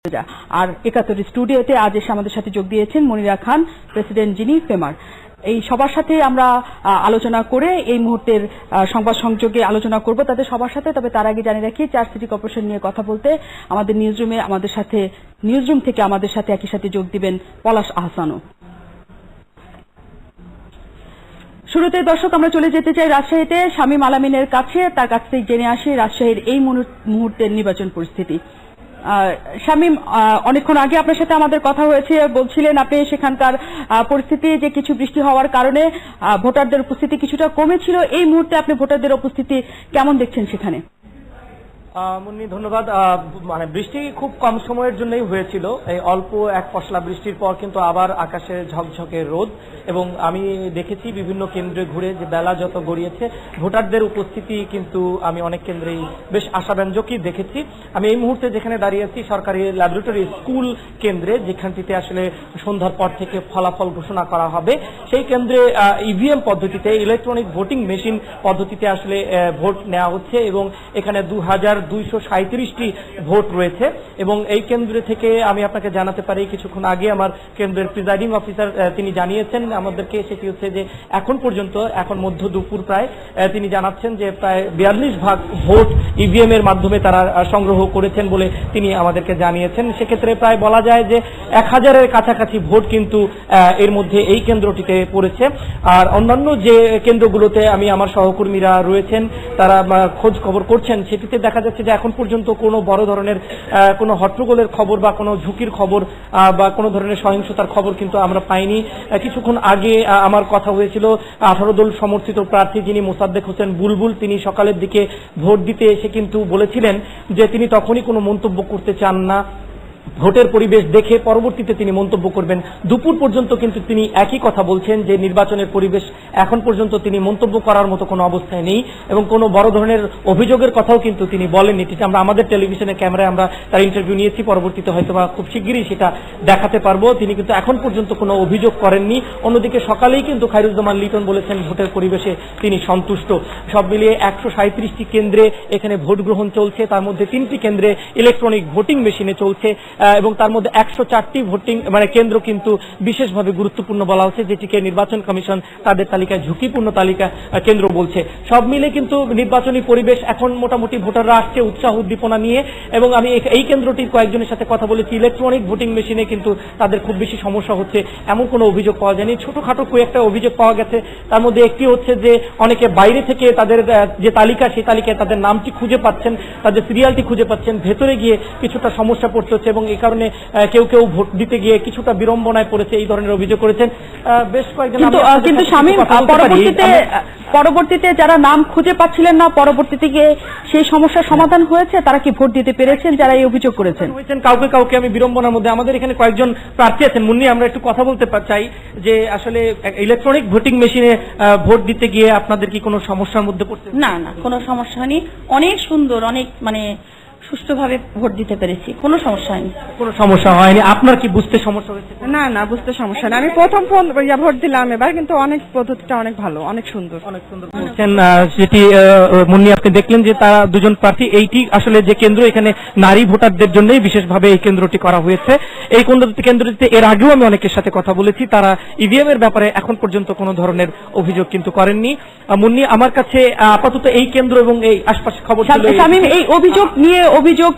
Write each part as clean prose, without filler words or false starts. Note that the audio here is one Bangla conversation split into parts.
আর ৭১ স্টুডিওতে আজ এসে আমাদের সাথে যোগ দিয়েছেন মনিরা খান, প্রেসিডেন্ট যিনি ফেমার। এই সবার সাথে আমরা আলোচনা করে এই মুহূর্তের সংবাদ সংযোগে আলোচনা করব তাদের সবার সাথে। তবে তার আগে জানিয়ে রাখি, চার সিটি কর্পোরেশন নিয়ে কথা বলতে আমাদের নিউজরুম থেকে আমাদের সাথে একই সাথে যোগ দিবেন পলাশ আহসানও। শুরুতে দর্শক আমরা চলে যেতে চাই রাজশাহীতে শামীম আলামিনের কাছে, তার কাছ থেকে জেনে আসি রাজশাহীর এই মুহূর্তের নির্বাচন পরিস্থিতি। শামীম, অনেকক্ষণ আগে আপনার সাথে আমাদের কথা হয়েছে, বলছিলেন আপনি সেখানকার পরিস্থিতি যে কিছু বৃষ্টি হওয়ার কারণে ভোটারদের উপস্থিতি কিছুটা কমেছিল। এই মুহূর্তে আপনি ভোটারদের উপস্থিতি কেমন দেখছেন সেখানে? মুন্নি, ধন্যবাদ। মানে বৃষ্টি খুব কম সময়ের জন্যই হয়েছিল। এই অল্প এক পশলা বৃষ্টির পর কিন্তু আবার আকাশে ঝকঝকে রোদ, এবং আমি দেখেছি বিভিন্ন কেন্দ্রে ঘুরে যে বেলা যত গড়িয়েছে ভোটারদের উপস্থিতি কিন্তু আমি অনেক কেন্দ্রেই বেশ আশাব্যঞ্জকই দেখেছি। আমি এই মুহূর্তে যেখানে দাঁড়িয়ে আছি সরকারি ল্যাবরেটরি স্কুল কেন্দ্রে, যেখানটিতে আসলে সন্ধ্যার পর থেকে ফলাফল ঘোষণা করা হবে, সেই কেন্দ্রে ইভিএম পদ্ধতিতে, ইলেকট্রনিক ভোটিং মেশিন পদ্ধতিতে আসলে ভোট নেওয়া হচ্ছে, এবং এখানে ২,২৩৭টি ভোট রয়েছে। এবং এই কেন্দ্র থেকে আমি আপনাকে জানাতে পারি, কিছুক্ষণ আগে আমার কেন্দ্রের প্রিজাইডিং অফিসার তিনি জানিয়েছেন আমাদেরকে, সেটি হচ্ছে যে এখন পর্যন্ত, এখন মধ্য দুপুর প্রায়, তিনি জানাচ্ছেন যে প্রায় ৪২% ভোট ইভিএম এর মাধ্যমে তারা সংগ্রহ করেছেন বলে তিনি আমাদেরকে জানিয়েছেন। সেক্ষেত্রে প্রায় বলা যায় যে ১,০০০-এর কাছাকাছি ভোট কিন্তু এর মধ্যে এই কেন্দ্রটিতে পড়েছে। আর অন্যান্য যে কেন্দ্রগুলোতে আমি আমার সহকর্মীরা রয়েছেন তারা খোঁজ খবর করছেন, সেটিতে দেখা যাচ্ছে যে এখন পর্যন্ত কোনো বড় ধরনের কোনো হট্টগোলের খবর বা কোনো ঝুঁকির খবর বা কোনো ধরনের সহিংসতার খবর কিন্তু আমরা পাইনি। কিছুক্ষণ আগে আমার কথা হয়েছিল 18 দল সমর্থিত প্রার্থী যিনি মোসাদ্দেক হোসেন বুলবুল, তিনি সকালের দিকে ভোট দিতে এসে কিন্তু বলেছিলেন যে তিনি তখনই কোনো মন্তব্য করতে চান না, ভোটের পরিবেশ দেখে পরবর্তীতে তিনি মন্তব্য করবেন। দুপুর পর্যন্ত কিন্তু তিনি একই কথা বলছেন যে নির্বাচনের পরিবেশ এখন পর্যন্ত তিনি মন্তব্য করার মতো কোনো অবস্থায় নেই, এবং কোনো বড় ধরনের অভিযোগের কথাও কিন্তু তিনি বলেননি। ঠিক আমরা আমাদের টেলিভিশনের ক্যামেরায় আমরা তার ইন্টারভিউ নিয়েছি, পরবর্তীতে হয়তোবা খুব শিগগিরই সেটা দেখাতে পারবো। তিনি কিন্তু এখন পর্যন্ত কোনো অভিযোগ করেননি। অন্যদিকে সকালেই কিন্তু খায়রুজ্জামান লিটন বলেছেন ভোটের পরিবেশে তিনি সন্তুষ্ট। সব মিলিয়ে ১৩৭টি কেন্দ্রে এখানে ভোট গ্রহণ চলছে, তার মধ্যে 3টি কেন্দ্রে ইলেকট্রনিক ভোটিং মেশিনে চলছে, এবং তার মধ্যে ১০৪টি ভোটিং কেন্দ্র কিন্তু বিশেষভাবে গুরুত্বপূর্ণ বলা হচ্ছে, যেটিকে নির্বাচন কমিশন তাদের তালিকায় ঝুঁকিপূর্ণ তালিকা কেন্দ্র বলছে। সব মিলে কিন্তু নির্বাচনী পরিবেশ এখন মোটামুটি ভোটাররা আসছে উৎসাহ উদ্দীপনা নিয়ে, এবং আমি এই কেন্দ্রটির কয়েকজনের সাথে কথা বলেছি, ইলেকট্রনিক ভোটিং মেশিনে কিন্তু তাদের খুব বেশি সমস্যা হচ্ছে এমন কোনো অভিযোগ পাওয়া যায়নি। ছোটখাটো কয়েকটা অভিযোগ পাওয়া গেছে, তার মধ্যে একটি হচ্ছে যে অনেকে বাইরে থেকে তাদের যে তালিকা, সেই তালিকায় তাদের নামটি খুঁজে পাচ্ছেন, তাদের সিরিয়ালটি খুঁজে পাচ্ছেন, ভেতরে গিয়ে কিছুটা সমস্যা পড়তে হচ্ছে, এবং এই কারণে কেউ কেউ ভোট দিতে গিয়ে কিছুটা বিড়ম্বনায় পড়েছে, এই ধরনের অভিযোগ করেছেন বেশ কয়েকজন। কিন্তু শামীম, পরবর্তীতে যারা নাম খুঁজে পাচ্ছিলেন না, পরবর্তীতে গিয়ে সেই সমস্যার সমাধান হয়েছে, তারা কি ভোট দিতে পেরেছেন যারা এই অভিযোগ করেছেন? কাউকে কাউকে আমি বিড়ম্বনার মধ্যে, আমাদের এখানে কয়েকজন প্রার্থী আছেন মুন্নি, আমরা একটু কথা বলতে চাই যে আসলে ইলেকট্রনিক ভোটিং মেশিনে ভোট দিতে গিয়ে আপনাদের কি কোনো সমস্যার মধ্যে পড়ছে? না, কোনো সমস্যা হয়নি, অনেক সুন্দর, অনেক সুষ্ঠুভাবে ভোট দিতে পেরেছি, কোনো সমস্যা হয়নি। কোনো সমস্যা হয়নি? আপনার কি বুঝতে সমস্যা হয়েছে? না, বুঝতে সমস্যা নেই। আমি প্রথম ভোট দিলাম এবার, কিন্তু অনেক পদ্ধতিটা অনেক ভালো, অনেক সুন্দর বলছেন। যেটি মুন্নি আপনি দেখলেন যে তারা দুজন প্রার্থী, এইটি আসলে যে কেন্দ্র, এখানে নারী ভোটারদের জন্যই বিশেষভাবে এই কেন্দ্রটি করা হয়েছে। এই কেন্দ্রটিতে এর আগেও আমি অনেকের সাথে কথা বলেছি, তারা ইভিএম এর ব্যাপারে এখন পর্যন্ত কোনো ধরনের অভিযোগ কিন্তু করেননি। মুন্নি, আমার কাছে আপাতত এই কেন্দ্র এবং এই আশপাশে খবর ছিল। শামীম, এই অভিযোগ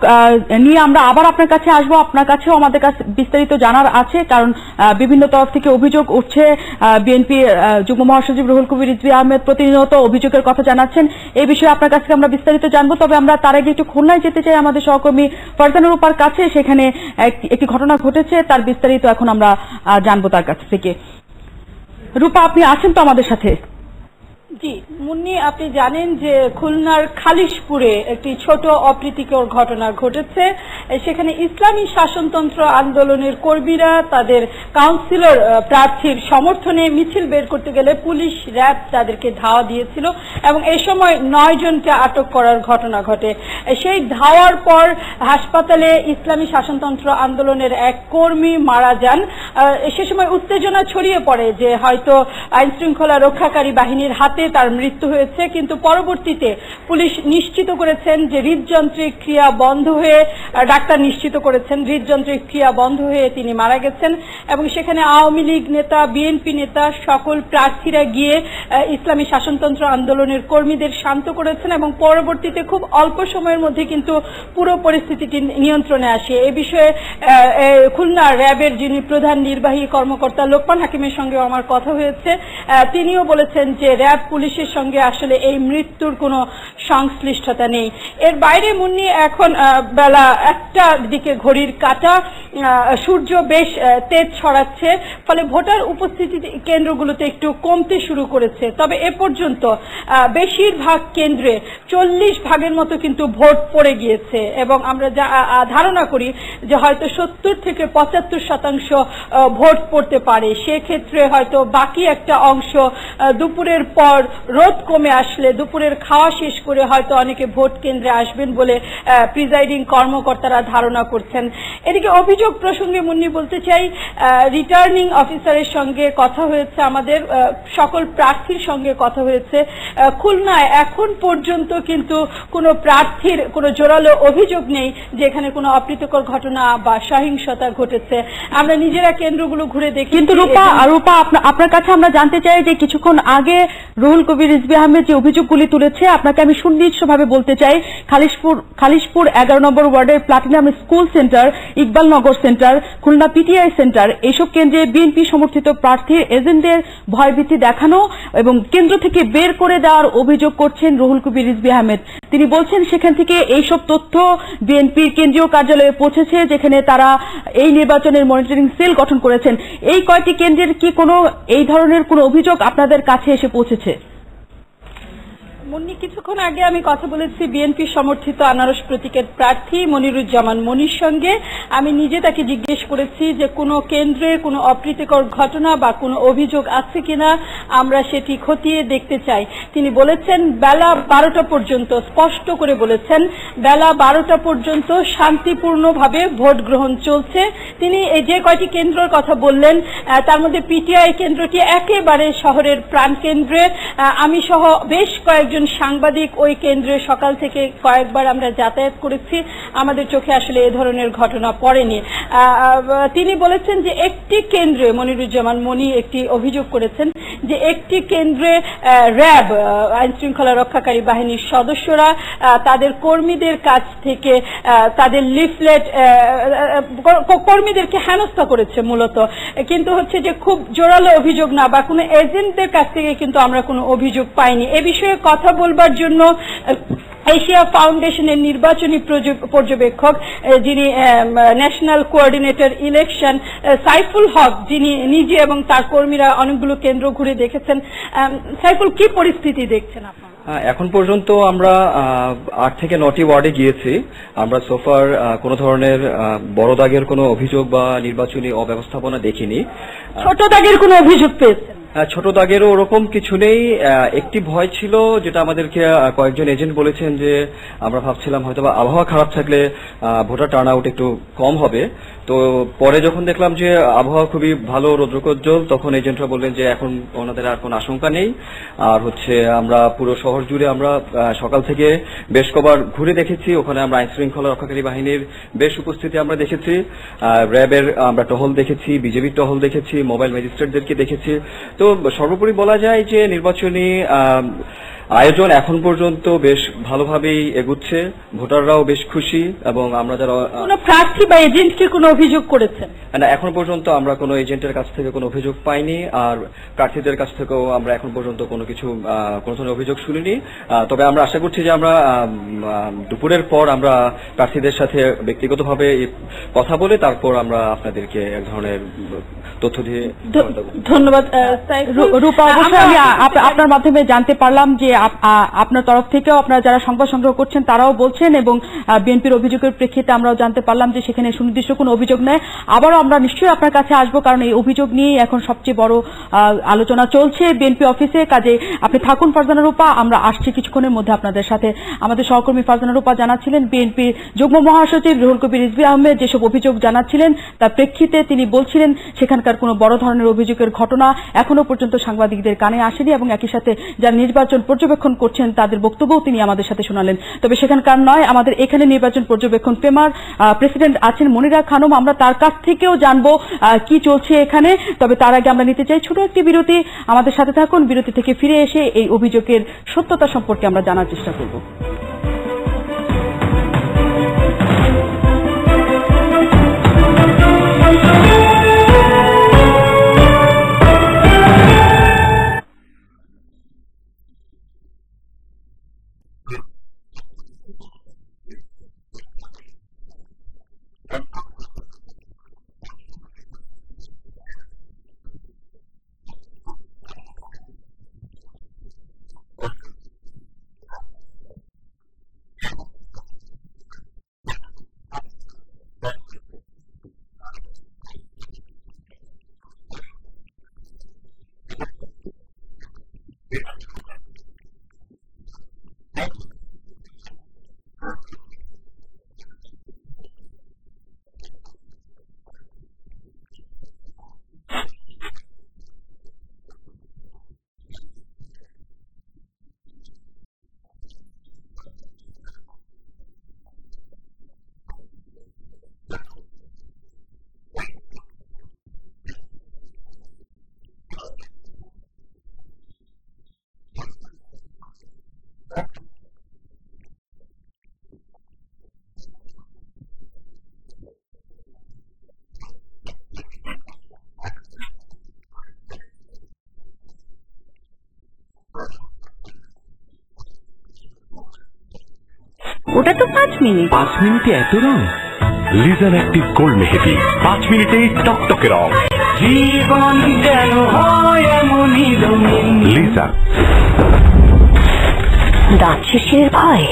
নিয়ে আমরা আবার আপনার কাছে আসবো, আপনার কাছেও আমাদের কাছে বিস্তারিত জানার আছে, কারণ বিভিন্ন তরফ থেকে অভিযোগ উঠছে। বিএনপি যুগ্ম মহাসচিব রুহুল কবির রিজভী আহমেদ প্রতিনিয়ত অভিযোগের কথা জানাচ্ছেন, এই বিষয়ে আপনার কাছ থেকে আমরা বিস্তারিত জানবো। তবে আমরা তার আগে একটু খুলনায় যেতে চাই আমাদের সহকর্মী ফারজানা রূপার কাছে, সেখানে একটি ঘটনা ঘটেছে, তার বিস্তারিত এখন আমরা জানবো তার কাছ থেকে। রূপা, আপনি আছেন তো আমাদের সাথে? জি মুন্নি, আপনি জানেন যে খুলনার খালিশপুরে একটি ছোট অপ্রীতিকর ঘটনা ঘটেছে। সেখানে ইসলামী শাসনতন্ত্র আন্দোলনের কর্মীরা তাদের কাউন্সিলর প্রার্থীর সমর্থনে মিছিল বের করতে গেলে পুলিশ, র্যাব তাদেরকে ধাওয়া দিয়েছিল, এবং এই সময় 9 জনকে আটক করার ঘটনা ঘটে। সেই ধাওয়ার পর হাসপাতালে ইসলামী শাসনতন্ত্র আন্দোলনের এক কর্মী মারা যান। সে সময় উত্তেজনা ছড়িয়ে পড়ে যে হয়তো আইন শৃঙ্খলা রক্ষাকারী বাহিনীর হাতে রাতে তার মৃত্যু হয়েছে, কিন্তু পরবর্তীতে পুলিশ নিশ্চিত করেছেন যে হৃদযন্ত্রের ক্রিয়া বন্ধ হয়ে, ডাক্তার নিশ্চিত করেছেন হৃদযন্ত্রের ক্রিয়া বন্ধ হয়ে তিনি মারা গেছেন। এবং সেখানে আওয়ামী লীগ নেতা, বিএনপি নেতা, সকল প্রার্থীরা গিয়ে ইসলামী শাসনতন্ত্র আন্দোলনের কর্মীদের শান্ত করেছেন এবং পরবর্তীতে খুব অল্প সময়ের মধ্যে কিন্তু পুরো পরিস্থিতিটি নিয়ন্ত্রণে আসে। এ বিষয়ে খুলনা র্যাবের যিনি প্রধান নির্বাহী কর্মকর্তা লোকমান হাকিমের সঙ্গে আমার কথা হয়েছে, তিনিও বলেছেন যে র্যাব পুলিশের সঙ্গে আসলে এই মৃত্যুর কোনো সংশ্লিষ্টতা নেই। এর বাইরে মুন্নি এখন বেলা 1টার দিকে ঘড়ির কাঁটা, সূর্য বেশ তেজ ছড়াচ্ছে, ফলে ভোটার উপস্থিতি কেন্দ্রগুলোতে একটু কমতে শুরু করেছে। তবে এ পর্যন্ত বেশিরভাগ কেন্দ্রে 40 ভাগের মতো কিন্তু ভোট পড়ে গিয়েছে এবং আমরা যা ধারণা করি যে হয়তো 70 থেকে 75% ভোট পড়তে পারে। সেক্ষেত্রে হয়তো বাকি একটা অংশ দুপুরের পর রোদ কমে আসলে, দুপুরের খাওয়া শেষ করে হয়তো অনেকে ভোট কেন্দ্রে আসবেন বলে প্রিজাইডিং কর্মকর্তারা ধারণা করছেন। এদিকে অভিযোগ প্রসঙ্গে মুন্নি বলতে চাই, রিটার্নিং অফিসারের সঙ্গে কথা হয়েছে, আমাদের সকল প্রার্থীর সঙ্গে কথা হয়েছে। খুলনায় এখন পর্যন্ত কিন্তু কোনো প্রার্থীর কোনো জোরালো অভিযোগ নেই যে এখানে কোনো অপ্রীতিকর ঘটনা বা সহিংসতা ঘটেছে। আমরা নিজেরা কেন্দ্রগুলো ঘুরে দেখি। কিন্তু রূপা আপনার কাছে আমরা জানতে চাই যে কিছুক্ষণ আগে রুহুল কবির রিজভী আহমেদ যে অভিযোগগুলি তুলেছে, আপনাকে আমি সুনির্দিষ্টভাবে বলতে চাই, খালিশপুর 11 নম্বর ওয়ার্ডের প্লাটিনাম স্কুল সেন্টার, ইকবাল নগর সেন্টার, খুলনা পিটিআই সেন্টার, এইসব কেন্দ্রে বিএনপি সমর্থিত প্রার্থীর এজেন্টদের ভয়ভীতি দেখানো এবং কেন্দ্র থেকে বের করে দেওয়ার অভিযোগ করছেন রুহুল কবির রিজভী আহমেদ। তিনি বলছেন সেখান থেকে এইসব তথ্য বিএনপির কেন্দ্রীয় কার্যালয়ে পৌঁছেছে, যেখানে তারা এই নির্বাচনের মনিটরিং সেল গঠন করেছেন। এই কয়টি কেন্দ্রের কি কোনো এই ধরনের কোনো অভিযোগ আপনাদের কাছে এসে পৌঁছেছে? মুন্নি, কিছুক্ষণ আগে আমি কথা বলেছি বিএনপি সমর্থিত আনারস প্রতীকের প্রার্থী মনিরুজ্জামান মনির সঙ্গে। আমি নিজে তাকে জিজ্ঞেস করেছি যে কোনো কেন্দ্রে কোনো অপ্রীতিকর ঘটনা বা কোনো অভিযোগ আছে কিনা, আমরা সেটি খতিয়ে দেখতে চাই। তিনি বলেছেন বেলা 12টা পর্যন্ত, স্পষ্ট করে বলেছেন বেলা 12টা পর্যন্ত শান্তিপূর্ণভাবে ভোট গ্রহণ চলছে। তিনি এই যে কয়টি কেন্দ্রের কথা বললেন তার মধ্যে পিটিআই কেন্দ্রটি একেবারে শহরের প্রাণকেন্দ্রে। আমি সহ বেশ কয়েকজন সাংবাদিক ওই কেন্দ্রে সকাল থেকে কয়েকবার আমরা যাতায়াত করেছি, আমাদের চোখে আসলে এ ধরনের ঘটনা পড়েনি। তিনি বলেছেন যে একটি কেন্দ্রে, মনিরুজ্জামান মনি একটি অভিযোগ করেছেন যে একটি কেন্দ্রে র্যাব, আইন শৃঙ্খলা রক্ষাকারী বাহিনীর সদস্যরা তাদের কর্মীদের কাছ থেকে তাদের লিফলেট, কর্মীদেরকে হেনস্থা করেছে মূলত, কিন্তু হচ্ছে যে খুব জোরালো অভিযোগ না বা কোনো এজেন্টদের কাছ থেকে কিন্তু আমরা কোনো অভিযোগ পাইনি। এ বিষয়ে কথা বলবার জন্য এশিয়া ফাউন্ডেশনের নির্বাচনী পর্যবেক্ষক, যিনি ন্যাশনাল কোঅর্ডিনেটর ইলেকশন, সাইফুল হক, যিনি নিজে এবং তার কর্মীরা অনেকগুলো কেন্দ্র ঘুরে দেখেছেন। সাইফুল, কি পরিস্থিতি দেখছেন আপনারা? এখন পর্যন্ত আমরা 8 থেকে 9টি ওয়ার্ডে গিয়েছি। আমরা সোফার কোনো ধরনের বড় দাগের কোনো অভিযোগ বা নির্বাচনী অব্যবস্থাপনা দেখিনি। ছোট দাগের কোনো অভিযোগ পেয়েছেন? ছোট দাগেরও ওরকম কিছু নেই। একটি ভয় ছিল, যেটা আমাদেরকে কয়েকজন এজেন্ট বলেছেন যে আমরা ভাবছিলাম হয়তো আবহাওয়া খারাপ থাকলে ভোটার টার্ন আউট একটু কম হবে। তো পরে যখন দেখলাম যে আবহাওয়া খুবই ভালো, রৌদ্রোজ্জ্বল, তখন এজেন্টরা বললেন যে এখন ওনাদের আর কোনো আশঙ্কা নেই। আর হচ্ছে আমরা পুরো শহর জুড়ে আমরা সকাল থেকে বেশ কবার ঘুরে দেখেছি, ওখানে আমরা আইন শৃঙ্খলা রক্ষাকারী বাহিনীর বেশ উপস্থিতি আমরা দেখেছি, র্যাবের আমরা টহল দেখেছি, বিজেপির টহল দেখেছি, মোবাইল ম্যাজিস্ট্রেটদেরকে দেখেছি। তো সর্বোপরি বলা যায় যে নির্বাচনী আয়োজন এখন পর্যন্ত বেশ ভালোভাবেই এগুচ্ছে, ভোটাররাও বেশ খুশি এবং আমরা যারা কোনো প্রার্থী বা এজেন্টকে কোনো অভিযোগ করেছেন না, এখন পর্যন্ত আমরা কোনো এজেন্টের কাছ থেকে কোনো অভিযোগ পাইনি, আর প্রার্থীদের কাছ থেকেও আমরা এখন পর্যন্ত কোনো ধরনের অভিযোগ শুনিনি। তবে আমরা আশা করছি যে আমরা দুপুরের পর আমরা প্রার্থীদের সাথে ব্যক্তিগতভাবে কথা বলে তারপর আমরা আপনাদেরকে এক ধরনের তথ্য দিয়ে। ধন্যবাদ রূপা। অবশ্যই আমি আপনার মাধ্যমে জানতে পারলাম যে আপনার তরফ থেকেও আপনারা যারা সংবাদ সংগ্রহ করছেন তারাও বলছেন এবং বিএনপির অভিযোগের প্রেক্ষিতে আমরাও জানতে পারলাম যে সেখানে সুনির্দিষ্ট কোনো অভিযোগ নেই। আবারও আমরা নিশ্চয়ই আপনার কাছে আসবো, কারণ এই অভিযোগ নিয়েই এখন সবচেয়ে বড় আলোচনা চলছে বিএনপি অফিসে। কাজে আপনি থাকুন ফারজানা রূপা, আমরা আসছি কিছুক্ষণের মধ্যে আপনাদের সাথে। আমাদের সহকর্মী ফারজানা রূপা জানাচ্ছিলেন বিএনপির যুগ্ম মহাসচিব রুহুল কবির রিজভী আহমেদ যেসব অভিযোগ জানাচ্ছিলেন তার প্রেক্ষিতে তিনি বলছিলেন সেখানকার কোনো বড় ধরনের অভিযোগের ঘটনা এখনো এখনো পর্যন্ত সাংবাদিকদের কানে আসেনি এবং একই সাথে যারা নির্বাচন পর্যবেক্ষণ করছেন তাদের বক্তব্যও তিনি আমাদের সাথে শোনালেন। তবে সেখানকার নয়, আমাদের এখানে নির্বাচন পর্যবেক্ষণ পেমার প্রেসিডেন্ট আছেন মনিরা খানম, আমরা তার কাছ থেকেও জানবো কি চলছে এখানে। তবে তার আগে আমরা নিতে চাই ছোট একটি বিরতি। আমাদের সাথে থাকুন, বিরতি থেকে ফিরে এসে এই অভিযোগের সত্যতা সম্পর্কে আমরা জানার চেষ্টা করব। ওটা তো 5 মিনিট। 5 মিনিটে এত রং? লিজার অ্যাক্টিভ গোল্ড মেহেদি 5 মিনিটেই টকটকে রং। জীবন যেন হয় এমনই রঙিন। লিজা। দাঁত শিরশিরের ভয়?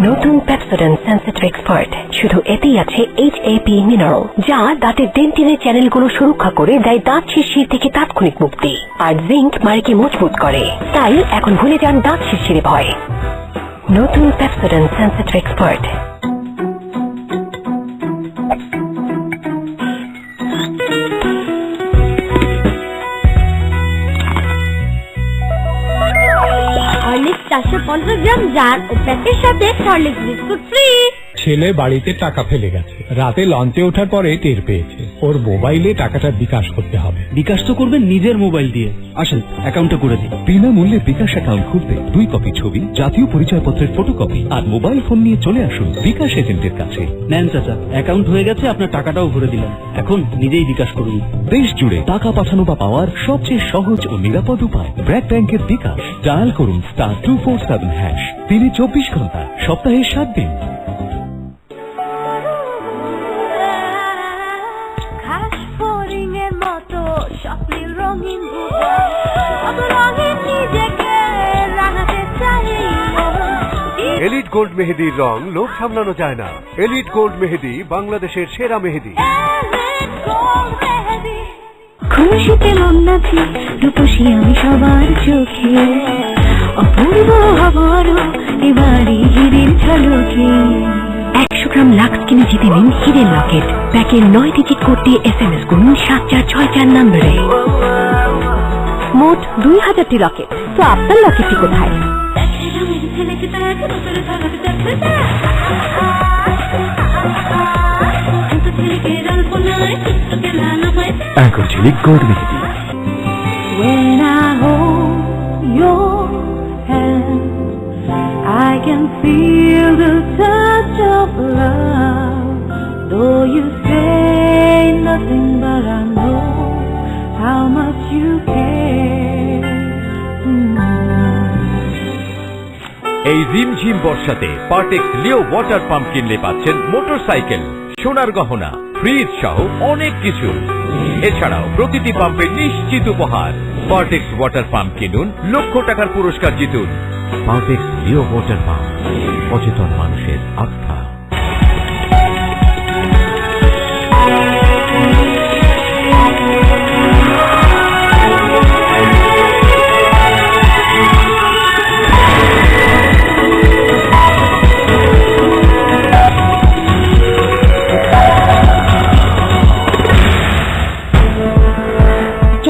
নতুন পেপসোডেন্ট সেনসিটিভ এক্সপার্ট। শুধু এতেই আছে HAP মিনারেল, যা দাঁতের ডেন্টিনের চ্যানেলগুলো সুরক্ষা করে দেয় দাঁত শিরশির থেকে তাৎক্ষণিক মুক্তি। আর জিঙ্ক মাড়িকে মজবুত করে। তাই এখন ভুলে যান দাঁত শিরশিরে ভয়। নতুন পেপসোডেন্ট সেনসিটিভ এক্সপার্ট। হরলিক্স 450 গ্রাম জার ও প্যাকের সাথে হরলিক্স বিস্কুট ফ্রি। ছেলে বাড়িতে টাকা ফেলে গেছে, রাতে লঞ্চে ওঠার পরে টের পেয়েছে। ওর মোবাইলে টাকাটা বিকাশ করতে হবে। বিকাশ তো করবেন নিজের মোবাইল দিয়ে। আসেন অ্যাকাউন্টটা করে দিই। বিনামূল্যে বিকাশ অ্যাকাউন্ট খুলতে 2 কপি ছবি, জাতীয় পরিচয়পত্রের ফটোকপি আর মোবাইল ফোন নিয়ে চলে আসুন বিকাশ এজেন্টের কাছে। নেন চাচা, অ্যাকাউন্ট হয়ে গেছে, আপনার টাকাটাও ভরে দিলাম। এখন নিজেই বিকাশ করুন। দেশ জুড়ে টাকা পাঠানো বা পাওয়ার সবচেয়ে সহজ ও নিরাপদ উপায় ব্র্যাক ব্যাংকের বিকাশ। ডায়াল করুন *247#। দিনে 24 ঘন্টা, সপ্তাহে 7 দিন। এলিট গোল্ড মেহেদির রং লোভ সামলানো যায় না। এলিট গোল্ড মেহেদি বাংলাদেশের সেরা মেহেদি। খুশিতে মন নাচি, রূপসী আমি সবার চোখে, অপূর্ব হবারও এবারে হিরের ঝলকে। 100 গ্রাম লাক্স কিনে জিতে নিন হিরের লকেট। প্যাকের 9 ডিজিট কোড দিয়ে SMS করুন 7464 নম্বরে। মোট 2000টি লকেট। তো আপনার লকেটটি কোথায়? অ্যাঙ্করজিলিক গোল্ড মেহেদি। When I hold your hand, I can feel the touch of love. Though you say nothing, but I know how much you care. এই ঝিমঝিম বর্ষাতে পার্টেক্স লিও ওয়াটার পাম্প কিনলে পাচ্ছেন মোটরসাইকেল, সোনার গহনা, ফ্রিজ সহ অনেক কিছু। এছাড়াও প্রতিটি পাম্পে নিশ্চিত উপহার। পার্টেক্স ওয়াটার পাম্প কিনুন, লক্ষ টাকার পুরস্কার জিতুন। পার্টেক্স লিও ওয়াটার পাম্প, সচেতন মানুষের আস্থা।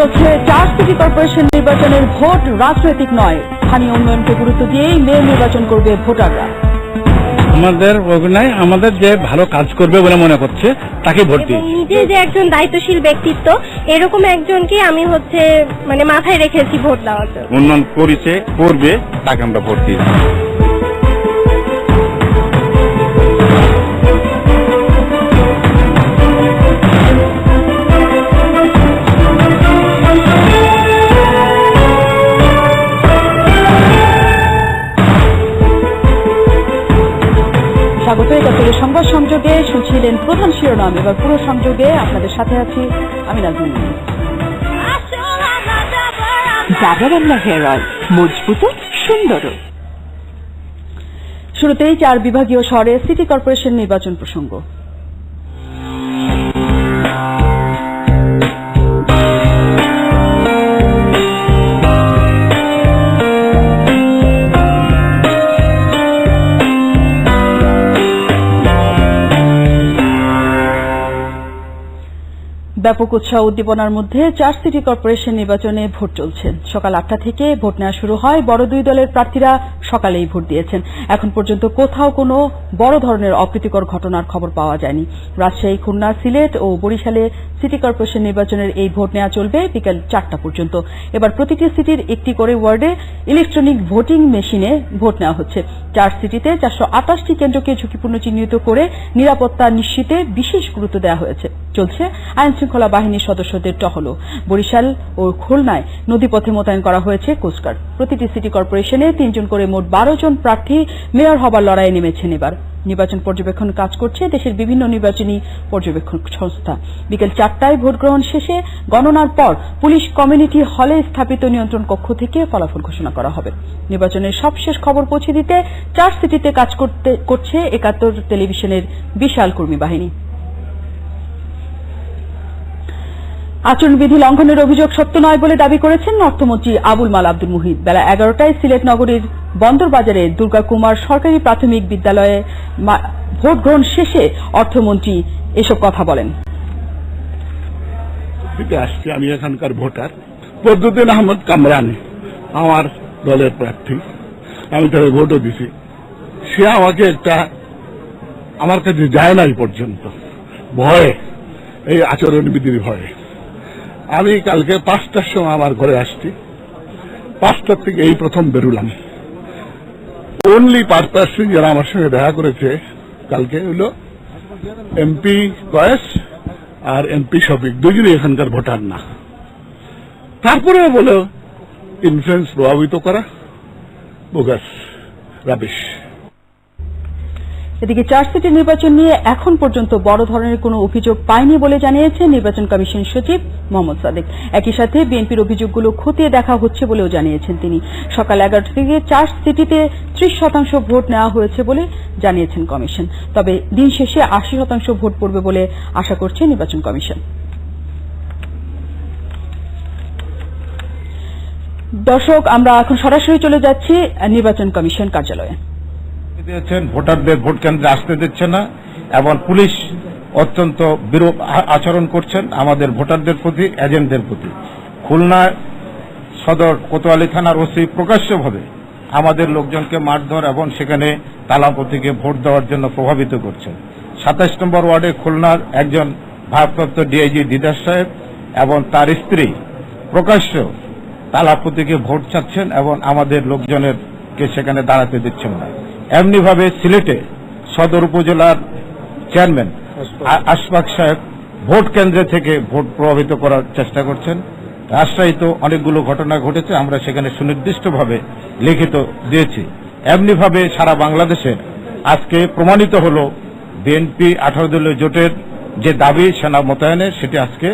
চলছে 4 সিটি কর্পোরেশন নির্বাচনের ভোট রাজনৈতিক নয়, স্থানীয় উন্নয়নকে গুরুত্ব দিয়েই মেয়র নির্বাচন করবে ভোটাররা। আমাদের অভিনয় আমাদের যে ভালো কাজ করবে বলে মনে করছে তাকে ভোট দিই। নিজে যে একজন দায়িত্বশীল ব্যক্তিত্ব এরকম একজনকে আমি মানে মাথায় রেখেছি ভোট দেওয়ার জন্য। উন্নয়ন করেছে করবে তাকে আমরা ভোট দিই। স্বাগত। একাত্তরের সংবাদ সংযোগে শুনছিলেন প্রধান শিরোনাম, এবার পুরো সংযোগে আপনাদের সাথে আছি আমি নাজনীন। ডাবর আমলা হেয়ার অয়েল, মজবুত সুন্দর। শুরুতেই 4 বিভাগীয় শহরে সিটি কর্পোরেশন নির্বাচন প্রসঙ্গ। ব্যাপক উৎসাহ উদ্দীপনার মধ্যে 4 সিটি কর্পোরেশন নির্বাচনে ভোট চলছে। সকাল 8টা থেকে ভোট নেওয়া শুরু হয়। বড় 2 দলের প্রার্থীরা সকালেই ভোট দিয়েছেন। এখন পর্যন্ত কোথাও কোনো বড় ধরনের অপ্রীতিকর ঘটনার খবর পাওয়া যায়নি। রাজশাহী, খুলনা, সিলেট ও বরিশালে সিটি কর্পোরেশন নির্বাচনের এই ভোট নেওয়া চলবে বিকেল 4টা পর্যন্ত। এবার প্রতিটি সিটির একটি করে ওয়ার্ডে ইলেকট্রনিক ভোটিং মেশিনে ভোট নেওয়া হচ্ছে। 4 সিটিতে 428টি কেন্দ্রকে ঝুঁকিপূর্ণ চিহ্নিত করে নিরাপত্তা নিশ্চিতে বিশেষ গুরুত্ব দেওয়া হয়েছে। চলছে আইন শৃঙ্খলা বাহিনীর সদস্যদের টহলও। বরিশাল ও খুলনায় নদীপথে মোতায়েন করা হয়েছে কোস্টগার্ড। প্রতিটি সিটি কর্পোরেশনে 3 জন করে মোট 12 জন প্রার্থী মেয়র হবার লড়াইয়ে নেমেছেন। এবার নির্বাচন পর্যবেক্ষণ কাজ করছে দেশের বিভিন্ন নির্বাচনী পর্যবেক্ষণ সংস্থা। বিকেল 4টায় ভোট গ্রহণ শেষে গণনার পর পুলিশ কমিউনিটি হলে স্থাপিত নিয়ন্ত্রণ কক্ষ থেকে ফলাফল ঘোষণা করা হবে। নির্বাচনের সবশেষ খবর পৌঁছে দিতে 4 সিটিতে কাজ করছে 71 টেলিভিশনের বিশাল কর্মী বাহিনী। আচরণবিধি লঙ্ঘনের অভিযোগ সত্য নয় বলে দাবি করেছেন অর্থমন্ত্রী আবুল মাল আব্দুল মুহিত। বেলা 11টায় সিলেট নগরীর বন্দরবাজারে দুর্গা কুমার সরকারি প্রাথমিক বিদ্যালয়ে ভোট গ্রহণ শেষে অর্থমন্ত্রী এসব কথা বলেন। আসছি আমি এখানকার ভোটার বদরুদ্দিন আহমদ কামরানি, আমার দলের প্রার্থী। আমি তাকে ভোটও দিছি। সে আমাকে আমার কাছে যায় নাই পর্যন্ত, ভয়ে, এই আচরণবিধির ভয়ে। আমি কালকে 5টার সময় আমার ঘরে আসছি। 5টার থেকে এই প্রথম বেরুলাম। অনলি পারপাসে যারা আমার সঙ্গে দেখা করেছে কালকে হলো এমপি কয়েস আর এমপি শফিক, দুজনই এখানকার ভোটার না। তারপরেও বলে ইনফ্লুয়েন্স প্রভাবিত করা, বোগাস, রাবিশ। এদিকে 4 সিটি নির্বাচন নিয়ে এখন পর্যন্ত বড় ধরনের কোনো অভিযোগ পায়নি বলে জানিয়েছেন নির্বাচন কমিশন সচিব মোহাম্মদ সাদেক। একই সাথে বিএনপির অভিযোগগুলো খতিয়ে দেখা হচ্ছে বলেও জানিয়েছেন তিনি। সকাল 11টা থেকে 4 সিটিতে 30% ভোট নেওয়া হয়েছে বলে জানিয়েছেন কমিশন। তবে দিন শেষে 80% ভোট পড়বে বলে আশা করছে নির্বাচন কমিশন। দর্শক, আমরা এখন সরাসরি চলে যাচ্ছি নির্বাচন কমিশন কার্যালয়ে। ভোটারদের ভোট কেন্দ্রে আসতে দিচ্ছে না এবং পুলিশ অত্যন্ত বিরূপ আচরণ করছেন আমাদের ভোটারদের প্রতি, এজেন্টদের প্রতি। খুলনা সদর কোতোয়ালি থানার ওসি প্রকাশ্যভাবে আমাদের লোকজনকে মারধর এবং সেখানে তালা প্রতীকে ভোট দেওয়ার জন্য প্রভাবিত করছেন। 27 নম্বর ওয়ার্ডে খুলনার একজন ভারপ্রাপ্ত ডিআইজি দিদার সাহেব এবং তার স্ত্রী প্রকাশ্য তালা প্রতীকে ভোট চাচ্ছেন এবং আমাদের লোকজনেরকে সেখানে দাঁড়াতে দিচ্ছেন না। এমনিভাবে সিলেটে সদর উপজেলার চেয়ারম্যান আশফাক সাহেব ভোট কেন্দ্রে থেকে ভোট প্রভাবিত করার চেষ্টা করছেন। রাজশাহীতে অনেকগুলো ঘটনা ঘটেছে, আমরা সেখানে সুনির্দিষ্টভাবে লিখিত দিয়েছি। এমনিভাবে সারা বাংলাদেশে আজকে প্রমাণিত হল বিএনপি 18 দলীয় জোটের যে দাবি সেনা মোতায়েনের, সেটি আজকে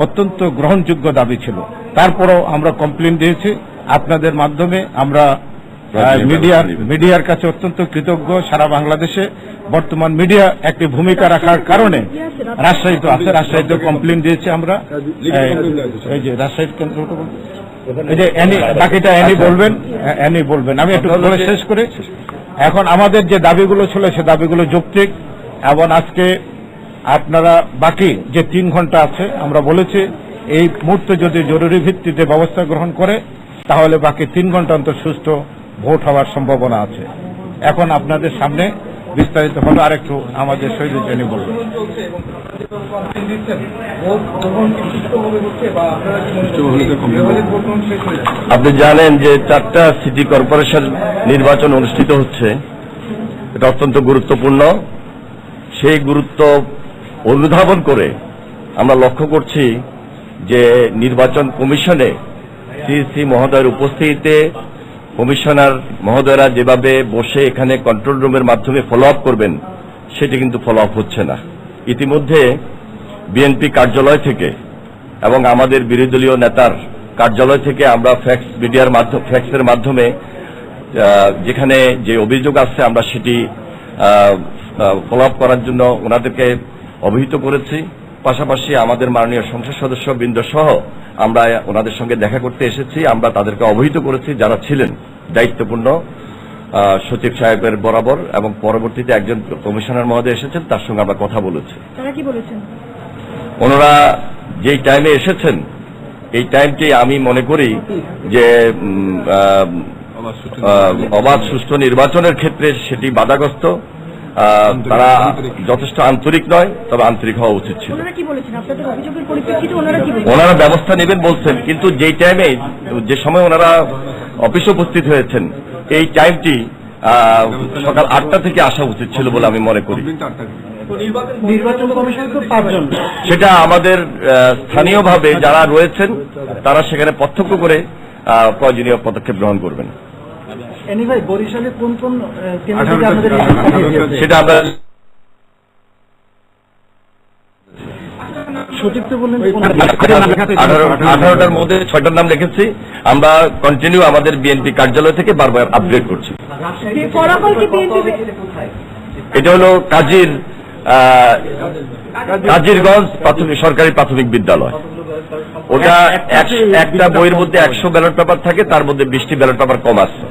অত্যন্ত গ্রহণযোগ্য দাবি ছিল। তারপরও আমরা কমপ্লেন দিয়েছি আপনাদের মাধ্যমে। আমরা মিডিয়ার কাছে অত্যন্ত কৃতজ্ঞ। সারা বাংলাদেশে বর্তমান মিডিয়া একটি ভূমিকা রাখার কারণে রাজশাহীতে আছে, রাজশাহীতে কমপ্লেন দিয়েছি আমরা। এই যে রাজশাহীর কেন্দ্র, এই যে বাকিটা অ্যানি বলবেন। আমি একটু বলে শেষ করি। এখন আমাদের যে দাবিগুলো ছিল সে দাবিগুলো যৌক্তিক এবং আজকে আপনারা বাকি যে 3 ঘন্টা আছে আমরা বলেছি এই মুহূর্তে যদি জরুরি ভিত্তিতে ব্যবস্থা গ্রহণ করে তাহলে বাকি 3 ঘন্টা অন্তর সুষ্ঠু ভোট হওয়ার সম্ভাবনা আছে। এখন আপনাদের সামনে বিস্তারিতভাবে আরেকটু আমাদের শহীদুজ্জানী বলবেন। আপনি জানেন যে 4টা সিটি কর্পোরেশন নির্বাচন অনুষ্ঠিত হচ্ছে, এটা অত্যন্ত গুরুত্বপূর্ণ। সেই গুরুত্ব অনুধাবন করে আমরা লক্ষ্য করছি যে নির্বাচন কমিশনে সিইসি মহোদয়ের উপস্থিতিতে কমিশনার মহোদয়রা যেভাবে বসে এখানে কন্ট্রোল রুমের মাধ্যমে ফলো আপ করবেন সেটি কিন্তু ফলো আপ হচ্ছে না। ইতিমধ্যে বিএনপি কার্যালয় থেকে এবং আমাদের বিরোধী দলীয় নেতার কার্যালয় থেকে আমরা ফ্যাক্সের মাধ্যমে যেখানে যে অভিযোগ আসছে আমরা সেটি ফলো আপ করার জন্য ওনাদেরকে অবহিত করেছি। পাশাপাশি আমাদের মাননীয় সংসদ সদস্য বৃন্দ সহ আমরা ওনাদের সঙ্গে দেখা করতে এসেছি। আমরা তাদেরকে অবহিত করেছি যারা ছিলেন দায়িত্বপূর্ণ সচিব সাহেবের বরাবর, এবং পরবর্তীতে একজন কমিশনার মহোদয় এসেছেন, তার সঙ্গে আমরা কথা বলেছি। তারা কি বলেছেন? ওনারা যেই টাইমে এসেছেন এই টাইমটি আমি মনে করি যে অবাধ সুষ্ঠু নির্বাচনের ক্ষেত্রে সেটি বাধাগ্রস্ত। তারা যথেষ্ট আন্তরিক নয়, তবে আন্তরিক হওয়া উচিত ছিল। ওনারা ব্যবস্থা নেবেন বলছেন, কিন্তু যেই টাইমে যে সময় ওনারা অফিসে উপস্থিত হয়েছেন এই টাইমটি সকাল 8টা থেকে আসা উচিত ছিল বলে আমি মনে করি। নির্বাচন কমিশন তো 5 জন, সেটা আমাদের স্থানীয়ভাবে যারা রয়েছেন তারা সেখানে প্রত্যক্ষ করে প্রয়োজনীয় পদক্ষেপ গ্রহণ করবেন। ভাই বরিশালে কোন কোন সেটা আমরা সঠিক তো বললেন 18টার মধ্যে 6টার নাম রেখেছি। আমরা কন্টিনিউ আমাদের বিএনপি কার্যালয় থেকে বারবার আপডেট করছি। এটা হলো কাজিরগঞ্জ সরকারি প্রাথমিক বিদ্যালয়। ওটা একটা বইয়ের মধ্যে 100 ব্যালট পেপার থাকে, তার মধ্যে 20টি ব্যালট পেপার কম আছে।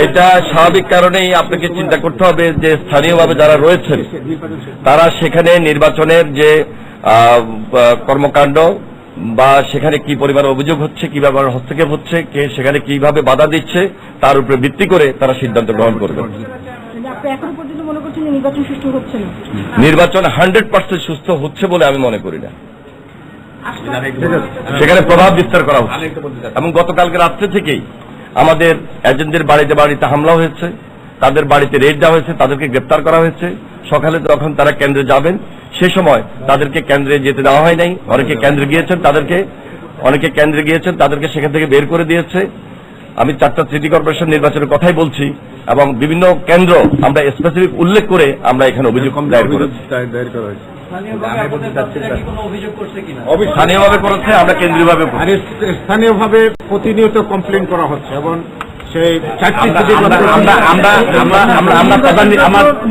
এটা স্বাভাবিক কারণেই আপনাকে চিন্তা করতে হবে যে স্থানীয়ভাবে যারা রয়েছেন তারা সেখানে নির্বাচনের যে কর্মকাণ্ড বা সেখানে কি পরিমাণ অভিযোগ হচ্ছে, কিভাবে হস্তক্ষেপ হচ্ছে, কে সেখানে কিভাবে বাধা দিচ্ছে, তার উপরে ভিত্তি করে তারা সিদ্ধান্ত গ্রহণ করবেন। নির্বাচন 100% সুস্থ হচ্ছে বলে আমি মনে করি না। সেখানে প্রভাব বিস্তার করা হচ্ছে, এবং গতকালকে রাত্রে থেকেই আমাদের এজেন্টদের বাড়িতে বাড়িতে হামলা হয়েছে, তাদের বাড়িতে রেড দেওয়া হয়েছে, তাদেরকে গ্রেপ্তার করা হয়েছে। সকালে যখন তারা কেন্দ্রে যাবেন সে সময় তাদেরকে কেন্দ্রে যেতে দেওয়া হয় নাই। অনেকে কেন্দ্রে গিয়েছেন, তাদেরকে সেখান থেকে বের করে দিয়েছে। আমি 4টা সিটি কর্পোরেশন নির্বাচনের কথাই বলছি, এবং বিভিন্ন কেন্দ্র আমরা স্পেসিফিক উল্লেখ করে আমরা এখানে অভিযোগ দায়ের করেছি। স্থানীয়ভাবে করেছে, আমরা কেন্দ্রীয়ভাবে স্থানীয়ভাবে প্রতিনিয়ত কমপ্লেন করা হচ্ছে, এবং সেই 4টি সিটি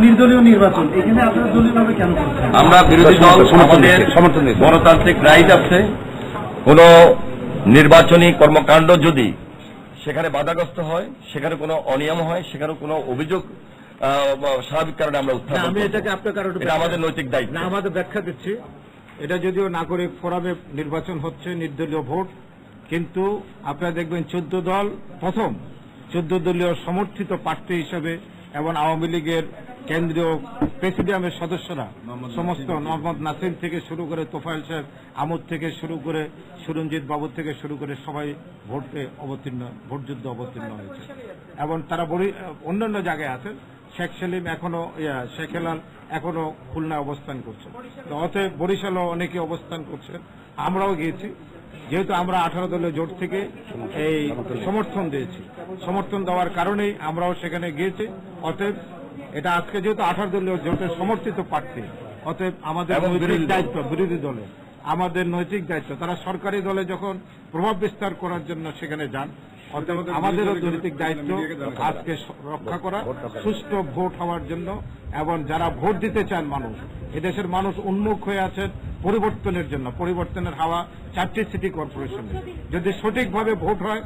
নির্দলীয় নির্বাচন এখানে আপনারা দলীয়ভাবে কেন করছেন? আমরা বিরোধী দল সমর্থন গণতান্ত্রিক রাইট আছে। কোন নির্বাচনী কর্মকাণ্ড যদি সেখানে বাধাগ্রস্ত হয়, সেখানে কোনো অনিয়ম হয়, সেখানে কোনো অভিযোগ স্বাভাবিক কারণে আমরা উত্থাপন, আমি এটাকে আপনার কারণে এটা আমাদের নৈতিক দায়িত্ব। না, আমাদের ব্যাখ্যা দিচ্ছি। এটা যদিও নাগরিক ফোরামে নির্বাচন হচ্ছে, নির্দলীয় ভোট, কিন্তু আপনারা দেখবেন 14 দল প্রথম 14 দলীয় সমর্থিত প্রার্থী হিসেবে, এবং আওয়ামী লীগের কেন্দ্রীয় প্রেসিডিয়ামের সদস্যরা সমস্ত মোহাম্মদ নাসির থেকে শুরু করে তোফায়েল সাহেব, আমোদ থেকে শুরু করে সুরঞ্জিত বাবু থেকে শুরু করে সবাই ভোটযুদ্ধ অবতীর্ণ হয়েছে, এবং তারা অন্যান্য জায়গায় আছেন। শেখ সেলিম এখনো, শেখ হেলাল এখনো খুলনায় অবস্থান করছেন। তো অতএব বরিশালও অনেকে অবস্থান করছেন, আমরাও গিয়েছি। যেহেতু আমরা 18 দলীয় জোট থেকে এই সমর্থন দিয়েছি, সমর্থন দেওয়ার কারণেই আমরাও সেখানে গিয়েছি। অতএব এটা আজকে যেহেতু 18 দলীয় জোটের সমর্থিত প্রার্থী, অতএব আমাদের নৈতিক দায়িত্ব, বিরোধী দলে আমাদের নৈতিক দায়িত্ব, তারা সরকারি দলে যখন প্রভাব বিস্তার করার জন্য সেখানে যান, অতএব আমাদেরও নৈতিক দায়িত্ব আজকে রক্ষা করা, সুষ্ঠু ভোট হওয়ার জন্য। এবং যারা ভোট দিতে চান মানুষ, এদেশের মানুষ উন্মুখ হয়ে আছেন পরিবর্তনের জন্য, পরিবর্তনের হাওয়া 4টি সিটি কর্পোরেশনে। যদি সঠিকভাবে ভোট হয়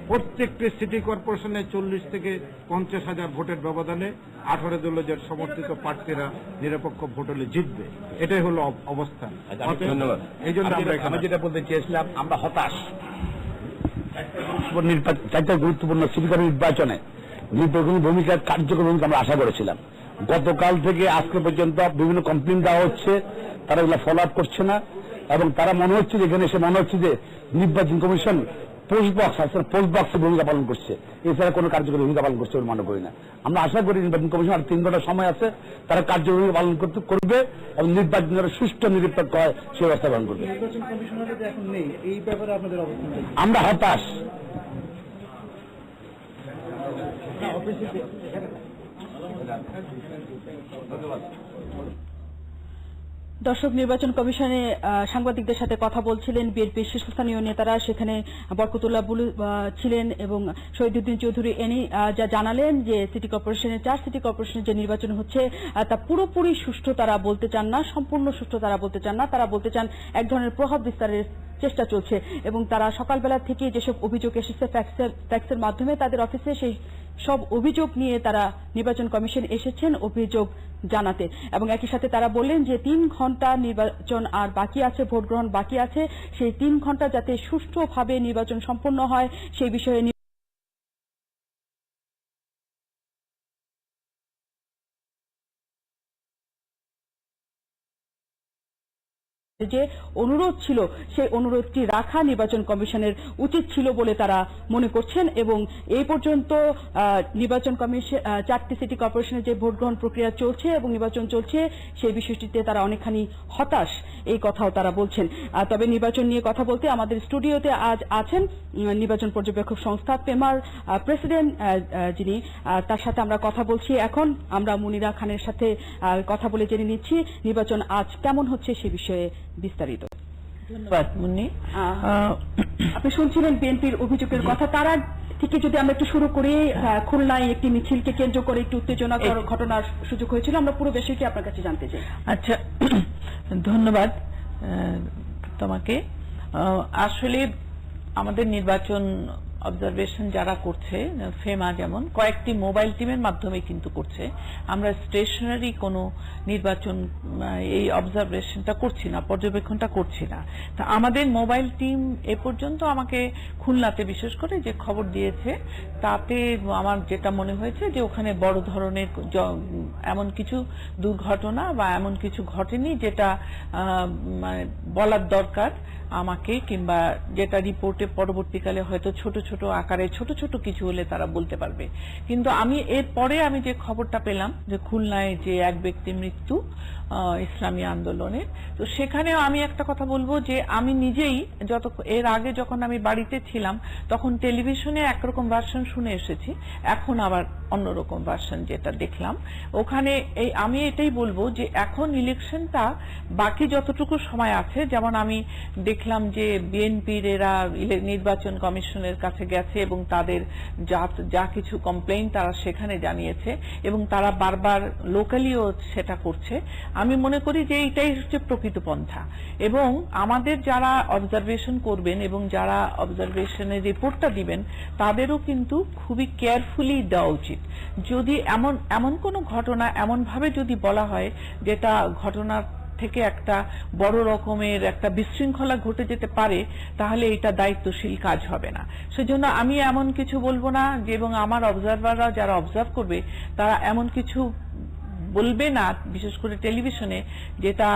প্রত্যেকটি সিটি কর্পোরেশনে 40 থেকে 50,000 ভোটের ব্যবধানে 18 দলের সমর্থিত প্রার্থীরা নিরপেক্ষ ভোট হলে জিতবে, এটাই হলো অবস্থান। ধন্যবাদ। এই জন্য আমি যেটা বলতে চেয়েছিলাম, আমরা হতাশ। চারটা গুরুত্বপূর্ণ সিটি কর্পোরেশন নির্বাচনে নির্বাচনী ভূমিকা, কার্যকর ভূমিকা আমরা আশা করেছিলাম। গতকাল থেকে আজকে পর্যন্ত বিভিন্ন কমপ্লেন দেওয়া হচ্ছে, তারা এগুলো ফলো আপ করছে না, এবং তারা মনে হচ্ছে যে এখানে এসে মনে হচ্ছে যে নির্বাচন কমিশন পোস্ট বক্স আসলে পোস্ট বক্সে ভূমিকা পালন করছে, এছাড়া কোনো কার্যকরী ভূমিকা পালন করছে বলে মনে করি না। আমরা আশা করি নির্বাচন কমিশন আর 3 ঘন্টা সময় আছে, তারা কার্যকরী ভূমিকা পালন করবে এবং নির্বাচন যারা সুষ্ঠু নিরপেক্ষ হয় সে ব্যবস্থা গ্রহণ করবে। নির্বাচন কমিশনার এখন নেই, এই ব্যাপারে আপনাদের অবস্থান? আমরা হতাশ। দর্শক, নির্বাচন কমিশনে সাংবাদিকদের সাথে কথা বলছিলেন বিএনপির শীর্ষস্থানীয় নেতারা। সেখানে বরকতুল্লাহ বুলু ছিলেন এবং শহীদুদ্দিন চৌধুরী এনি যা জানালেন যে সিটি কর্পোরেশনের 4 সিটি কর্পোরেশনের যে নির্বাচন হচ্ছে তা পুরোপুরি সুষ্ঠু তারা বলতে চান না, সম্পূর্ণ সুষ্ঠু তারা বলতে চান না। তারা বলতে চান এক ধরনের প্রভাব বিস্তারের চেষ্টা চলছে এবং তারা সকালবেলা থেকে যেসব অভিযোগ এসেছে ফ্যাক্সের মাধ্যমে তাদের অফিসে সেই সব অভিযোগ নিয়ে তারা নির্বাচন কমিশন এসেছেন অভিযোগ জানাতে। এবং একই সাথে তারা বললেন যে 3 ঘন্টা নির্বাচন আর বাকি আছে, ভোট গ্রহণ বাকি আছে, সেই 3 ঘন্টা যাতে সুষ্ঠুভাবে নির্বাচন সম্পন্ন হয় সেই বিষয়ে যে অনুরোধ ছিল সেই অনুরোধটি রাখা নির্বাচন কমিশনের উচিত ছিল বলে তারা মনে করছেন। এবং এই পর্যন্ত নির্বাচন কমিশন 4টি সিটি কর্পোরেশনের যে ভোট গ্রহণ প্রক্রিয়া চলছে এবং নির্বাচন চলছে সেই বিষয়টিতে তারা অনেকখানি হতাশ, এই কথাও তারা বলছেন। তবে নির্বাচন নিয়ে কথা বলতে আমাদের স্টুডিওতে আজ আছেন নির্বাচন পর্যবেক্ষক সংস্থা পেমার প্রেসিডেন্ট যিনি, তার সাথে আমরা কথা বলছি। এখন আমরা মুনিরা খানের সাথে কথা বলে জেনে নিচ্ছি নির্বাচন আজ কেমন হচ্ছে সে বিষয়ে বিস্তারিত। ধন্যবাদ মুন্নি। আপনি শুনছিলেন বিএনপির অভিযোগের কথা। তারা থেকে যদি আমরা একটু শুরু করি, খুলনায় একটি মিছিলকে কেন্দ্র করে একটি উত্তেজনাকর ঘটনার সুযোগ হয়েছিল, আমরা পুরো বিষয়টি আপনার কাছে জানতে চাই। আচ্ছা, ধন্যবাদ তোমাকে। আসলে আমাদের নির্বাচন অবজারভেশন যারা করছে, ফেমা যেমন কয়েকটি মোবাইল টিমের মাধ্যমে কিন্তু করছে, আমরা স্টেশনারি কোনো নির্বাচন এই অবজারভেশনটা করছি না, পর্যবেক্ষণটা করছি না। তা আমাদের মোবাইল টিম এ পর্যন্ত আমাকে খুলনাতে বিশেষ করে যে খবর দিয়েছে তাতে আমার যেটা মনে হয়েছে যে ওখানে বড় ধরনের এমন কিছু দুর্ঘটনা বা এমন কিছু ঘটেনি যেটা বলার দরকার আমাকে, কিংবা যেটা রিপোর্টে পরবর্তীকালে হয়তো ছোট ছোট আকারে ছোট ছোট কিছু হলে তারা বলতে পারবে। কিন্তু আমি এরপরে আমি যে খবরটা পেলাম যে খুলনায় যে এক ব্যক্তি মৃত্যু ইসলামী আন্দোলনের, তো সেখানেও আমি একটা কথা বলবো যে আমি নিজেই এর আগে যখন আমি বাড়িতে ছিলাম তখন টেলিভিশনে একরকম ভার্সন শুনে এসেছি, এখন আবার অন্যরকম ভার্সন যেটা দেখলাম ওখানে। আমি এটাই বলবো যে এখন ইলেকশনটা বাকি যতটুকু সময় আছে, যেমন আমি দেখলাম যে বিএনপির এরা নির্বাচন কমিশনের কাছে গেছে এবং তাদের যা কিছু কমপ্লেইন তারা সেখানে জানিয়েছে এবং তারা বারবার লোকালিও সেটা করছে। আমি মনে করি যে এইটাই হচ্ছে প্রকৃত পন্থা এবং আমাদের যারা অবজারভেশন করবেন এবং যারা অবজারভেশনের রিপোর্টটা দিবেন তাদেরও কিন্তু খুবই কেয়ারফুলি দেওয়া উচিত। যদি এমন কোনো ঘটনা এমনভাবে যদি বলা হয় যেটা ঘটনার থেকে একটা বড় রকমের একটা বিশৃঙ্খলা ঘটে যেতে পারে, তাহলে এটা দায়িত্বশীল কাজ হবে না। সেজন্য আমি এমন কিছু বলবো না যে, এবং আমার অবজারভাররা যারা অবজার্ভ করবে তারা এমন কিছু বলবে না, বিশেষ করে টেলিভিশনে, যেটা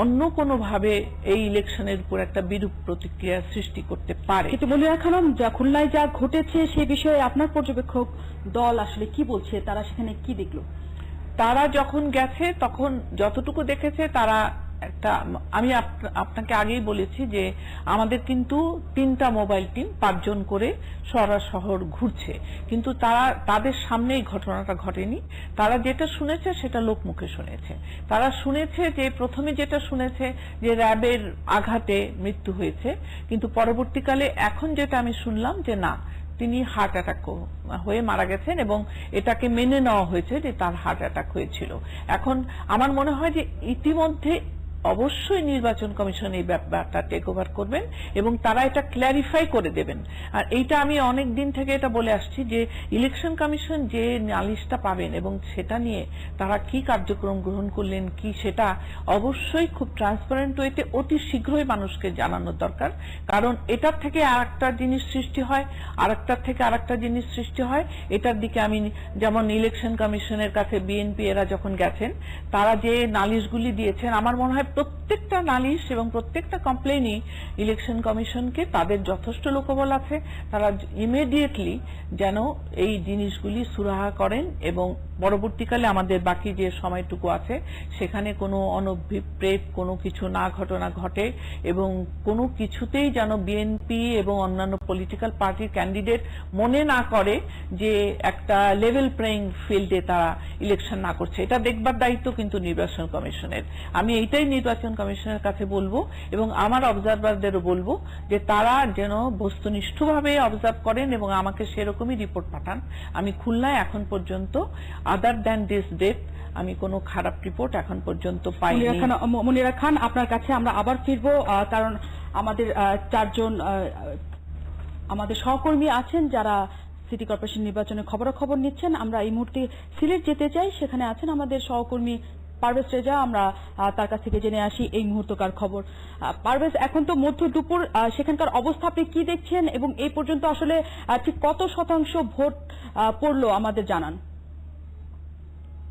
অন্য কোনো ভাবে এই ইলেকশনের উপর একটা বিরূপ প্রতিক্রিয়া সৃষ্টি করতে পারে। কিন্তু মুনিরা খানম, যা খুলনায় যা ঘটেছে সেই বিষয়ে আপনার পর্যবেক্ষক দল আসলে কি বলছে, তারা সেখানে কি দেখলো? তারা যখন গেছে তখন যতটুকু দেখেছে তারা আমি আপনাকে আগেই বলেছি যে আমাদের কিন্তু 3টা মোবাইল টিম 5 জন করে সারা শহর ঘুরছে, কিন্তু তাদের সামনে এই ঘটনাটা ঘটেনি। তারা যেটা শুনেছে সেটা লোকমুখে শুনেছে। তারা শুনেছে যে প্রথমে যেটা শুনেছে যে র্যাবের আঘাতে মৃত্যু হয়েছে, কিন্তু পরবর্তীকালে এখন যেটা আমি শুনলাম যে না, তিনি হার্ট অ্যাটাক হয়ে মারা গেছেন এবং এটাকে মেনে নেওয়া হয়েছে যে তার হার্ট অ্যাটাক হয়েছিল। এখন আমার মনে হয় যে ইতিমধ্যে অবশ্যই নির্বাচন কমিশন এই ব্যাপারটা টেক ওভার করবেন এবং তারা এটা ক্ল্যারিফাই করে দেবেন। আর এইটা আমি অনেক দিন থেকে এটা বলে আসছি যে ইলেকশন কমিশন যে নালিশটা পাবেন এবং সেটা নিয়ে তারা কি কার্যক্রম গ্রহণ করলেন কি সেটা অবশ্যই খুব ট্রান্সপারেন্ট ওয়েতে অতি শীঘ্রই মানুষকে জানানোর দরকার। কারণ এটার থেকে আরেকটা জিনিস সৃষ্টি হয়, আরেকটার থেকে আরেকটা জিনিস সৃষ্টি হয়। এটার দিকে আমি যেমন ইলেকশন কমিশনের কাছে বিএনপি এরা যখন গেছেন তারা যে নালিশগুলি দিয়েছেন, আমার মনে হয় প্রত্যেকটা নালিশ এবং প্রত্যেকটা কমপ্লেনই ইলেকশন কমিশনকে তাদের যথেষ্ট লোকবল আছে, তারা ইমিডিয়েটলি যেন এই জিনিসগুলি সুরাহা করেন এবং পরবর্তীকালে আমাদের বাকি যে সময়টুকু আছে সেখানে কোনো অনভিপ্রেত কোনো কিছু না ঘটনা ঘটে এবং কোনো কিছুতেই যেন বিএনপি এবং অন্যান্য পলিটিক্যাল পার্টির ক্যান্ডিডেট মনে না করে যে একটা লেভেল প্লেইং ফিল্ডে তারা ইলেকশন না করছে। এটা দেখবার দায়িত্ব কিন্তু নির্বাচন কমিশনের। আমি এইটাই নির্বাচন কমিশনের কাছে বলবো এবং আমার অবজারভারদেরও বলবো যে তারা যেন বস্তুনিষ্ঠভাবে অবজার্ভ করেন এবং আমাকে সেরকমই রিপোর্ট পাঠান। আমি খুলনায় এখন পর্যন্ত আদার দ্যান দিস ডেট আমি কোনো খারাপ রিপোর্ট এখন পর্যন্ত পাইনি। মনিরা খান, আপনার কাছে আমরা আবার ফিরবো, কারণ আমাদের চারজন আমাদের সহকর্মী আছেন যারা সিটি কর্পোরেশন নির্বাচনের খবরাখবর নিচ্ছেন। আমরা এই মুহূর্তে সিলেট যেতে চাই, সেখানে আছেন আমাদের সহকর্মী পারভেজ রেজা। আমরা তার কাছ থেকে জেনে আসি এই মুহূর্তকার খবর। পারভেজ, এখন তো মধ্য দুপুর, সেখানকার অবস্থা আপনি কি দেখছেন এবং এই পর্যন্ত আসলে ঠিক কত শতাংশ ভোট পড়লো আমাদের জানান।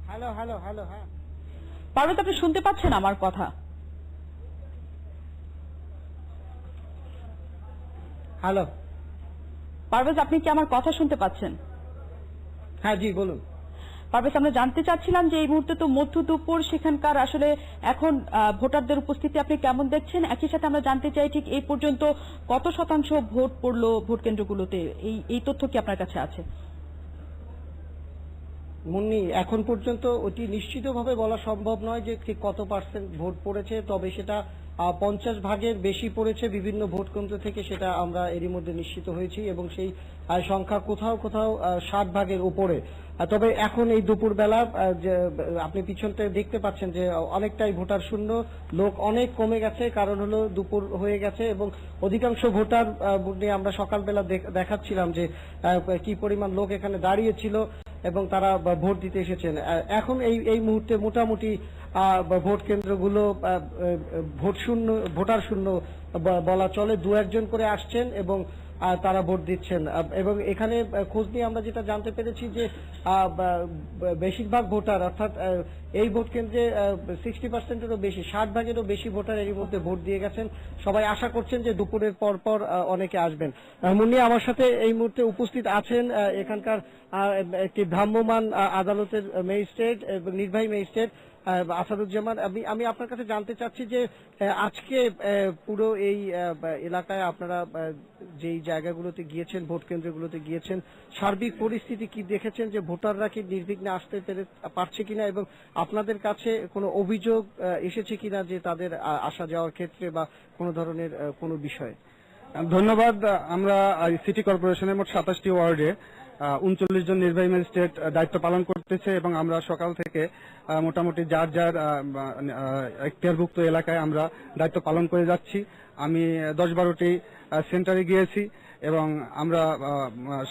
হ্যালো হ্যালো হ্যালো হ্যাঁ পারভেজ, আপনি শুনতে পাচ্ছেন আমার কথা? হ্যালো পারভেজ, আপনি কি আমার কথা শুনতে পাচ্ছেন? হ্যাঁ জি বলুন। পারভেজ, আমরা জানতে চাচ্ছিলাম যে এই মুহূর্তে তো মধ্য দুপুর, সেখানকার আসলে এখন ভোটারদের উপস্থিতি আপনি কেমন দেখছেন? একই সাথে আমরা জানতে চাই ঠিক এই পর্যন্ত কত শতাংশ ভোট পড়লো ভোট কেন্দ্রগুলোতে, এই তথ্য কি আপনার কাছে আছে? মুন্নি, এখন পর্যন্ত ওটি নিশ্চিতভাবে বলা সম্ভব নয় যে ঠিক কত পার্সেন্ট ভোট পড়েছে, তবে সেটা 50 ভাগের বেশি পড়েছে বিভিন্ন ভোট কেন্দ্র থেকে, সেটা আমরা এরই মধ্যে নিশ্চিত হয়েছি এবং সেই সংখ্যা কোথাও কোথাও 60 ভাগের উপরে। তবে এখন এই দুপুরবেলা আপনি পিছনতে দেখতে পাচ্ছেন যে অনেকটাই ভোটার শূন্য, লোক অনেক কমে গেছে, কারণ হলো দুপুর হয়ে গেছে এবং অধিকাংশ ভোটার নিয়ে আমরা সকালবেলা দেখাচ্ছিলাম যে কি পরিমাণ লোক এখানে দাঁড়িয়েছিল এবং তারা ভোট দিতে এসেছেন। এখন এই মুহূর্তে মোটামুটি ভোট কেন্দ্রগুলো ভোটার শূন্য বলা চলে। দু একজন করে আসছেন এবং তারা ভোট দিচ্ছেন এবং এখানে খোঁজ নিয়ে আমরা যেটা জানতে পেরেছি যে বেশিরভাগ ভোটার, অর্থাৎ এই ভোট কেন্দ্রে 60%-এরও বেশি, 60 ভাগেরও বেশি ভোটার এর মধ্যে ভোট দিয়ে গেছেন। সবাই আশা করছেন যে দুপুরের পর অনেকে আসবেন। মুন্নি, আমার সাথে এই মুহূর্তে উপস্থিত আছেন এখানকার একটি ভ্রাম্যমাণ আদালতের ম্যাজিস্ট্রেট এবং নির্বাহী ম্যাজিস্ট্রেট আসাদুজ্জামান। আমি আপনার কাছে জানতে চাচ্ছি যে আজকে পুরো এই এলাকায় আপনারা যেই জায়গাগুলোতে গিয়েছেন, ভোট কেন্দ্রগুলোতে গিয়েছেন, সার্বিক পরিস্থিতি কি দেখেছেন, যে ভোটাররা কি নির্বিঘ্নে আসতে পারছে কিনা এবং আপনাদের কাছে কোনো অভিযোগ এসেছে কিনা যে তাদের আসা যাওয়ার ক্ষেত্রে বা কোনো ধরনের কোনো বিষয়? ধন্যবাদ। আমরা সিটি কর্পোরেশনের মোট 27টি ওয়ার্ডে 39 জন নির্বাহী ম্যাজিস্ট্রেট দায়িত্ব পালন করতেছে এবং আমরা সকাল থেকে মোটামুটি যার যার এখতিয়ারভুক্ত এলাকায় আমরা দায়িত্ব পালন করে যাচ্ছি। আমি 10-12টি সেন্টারে গিয়েছি এবং আমরা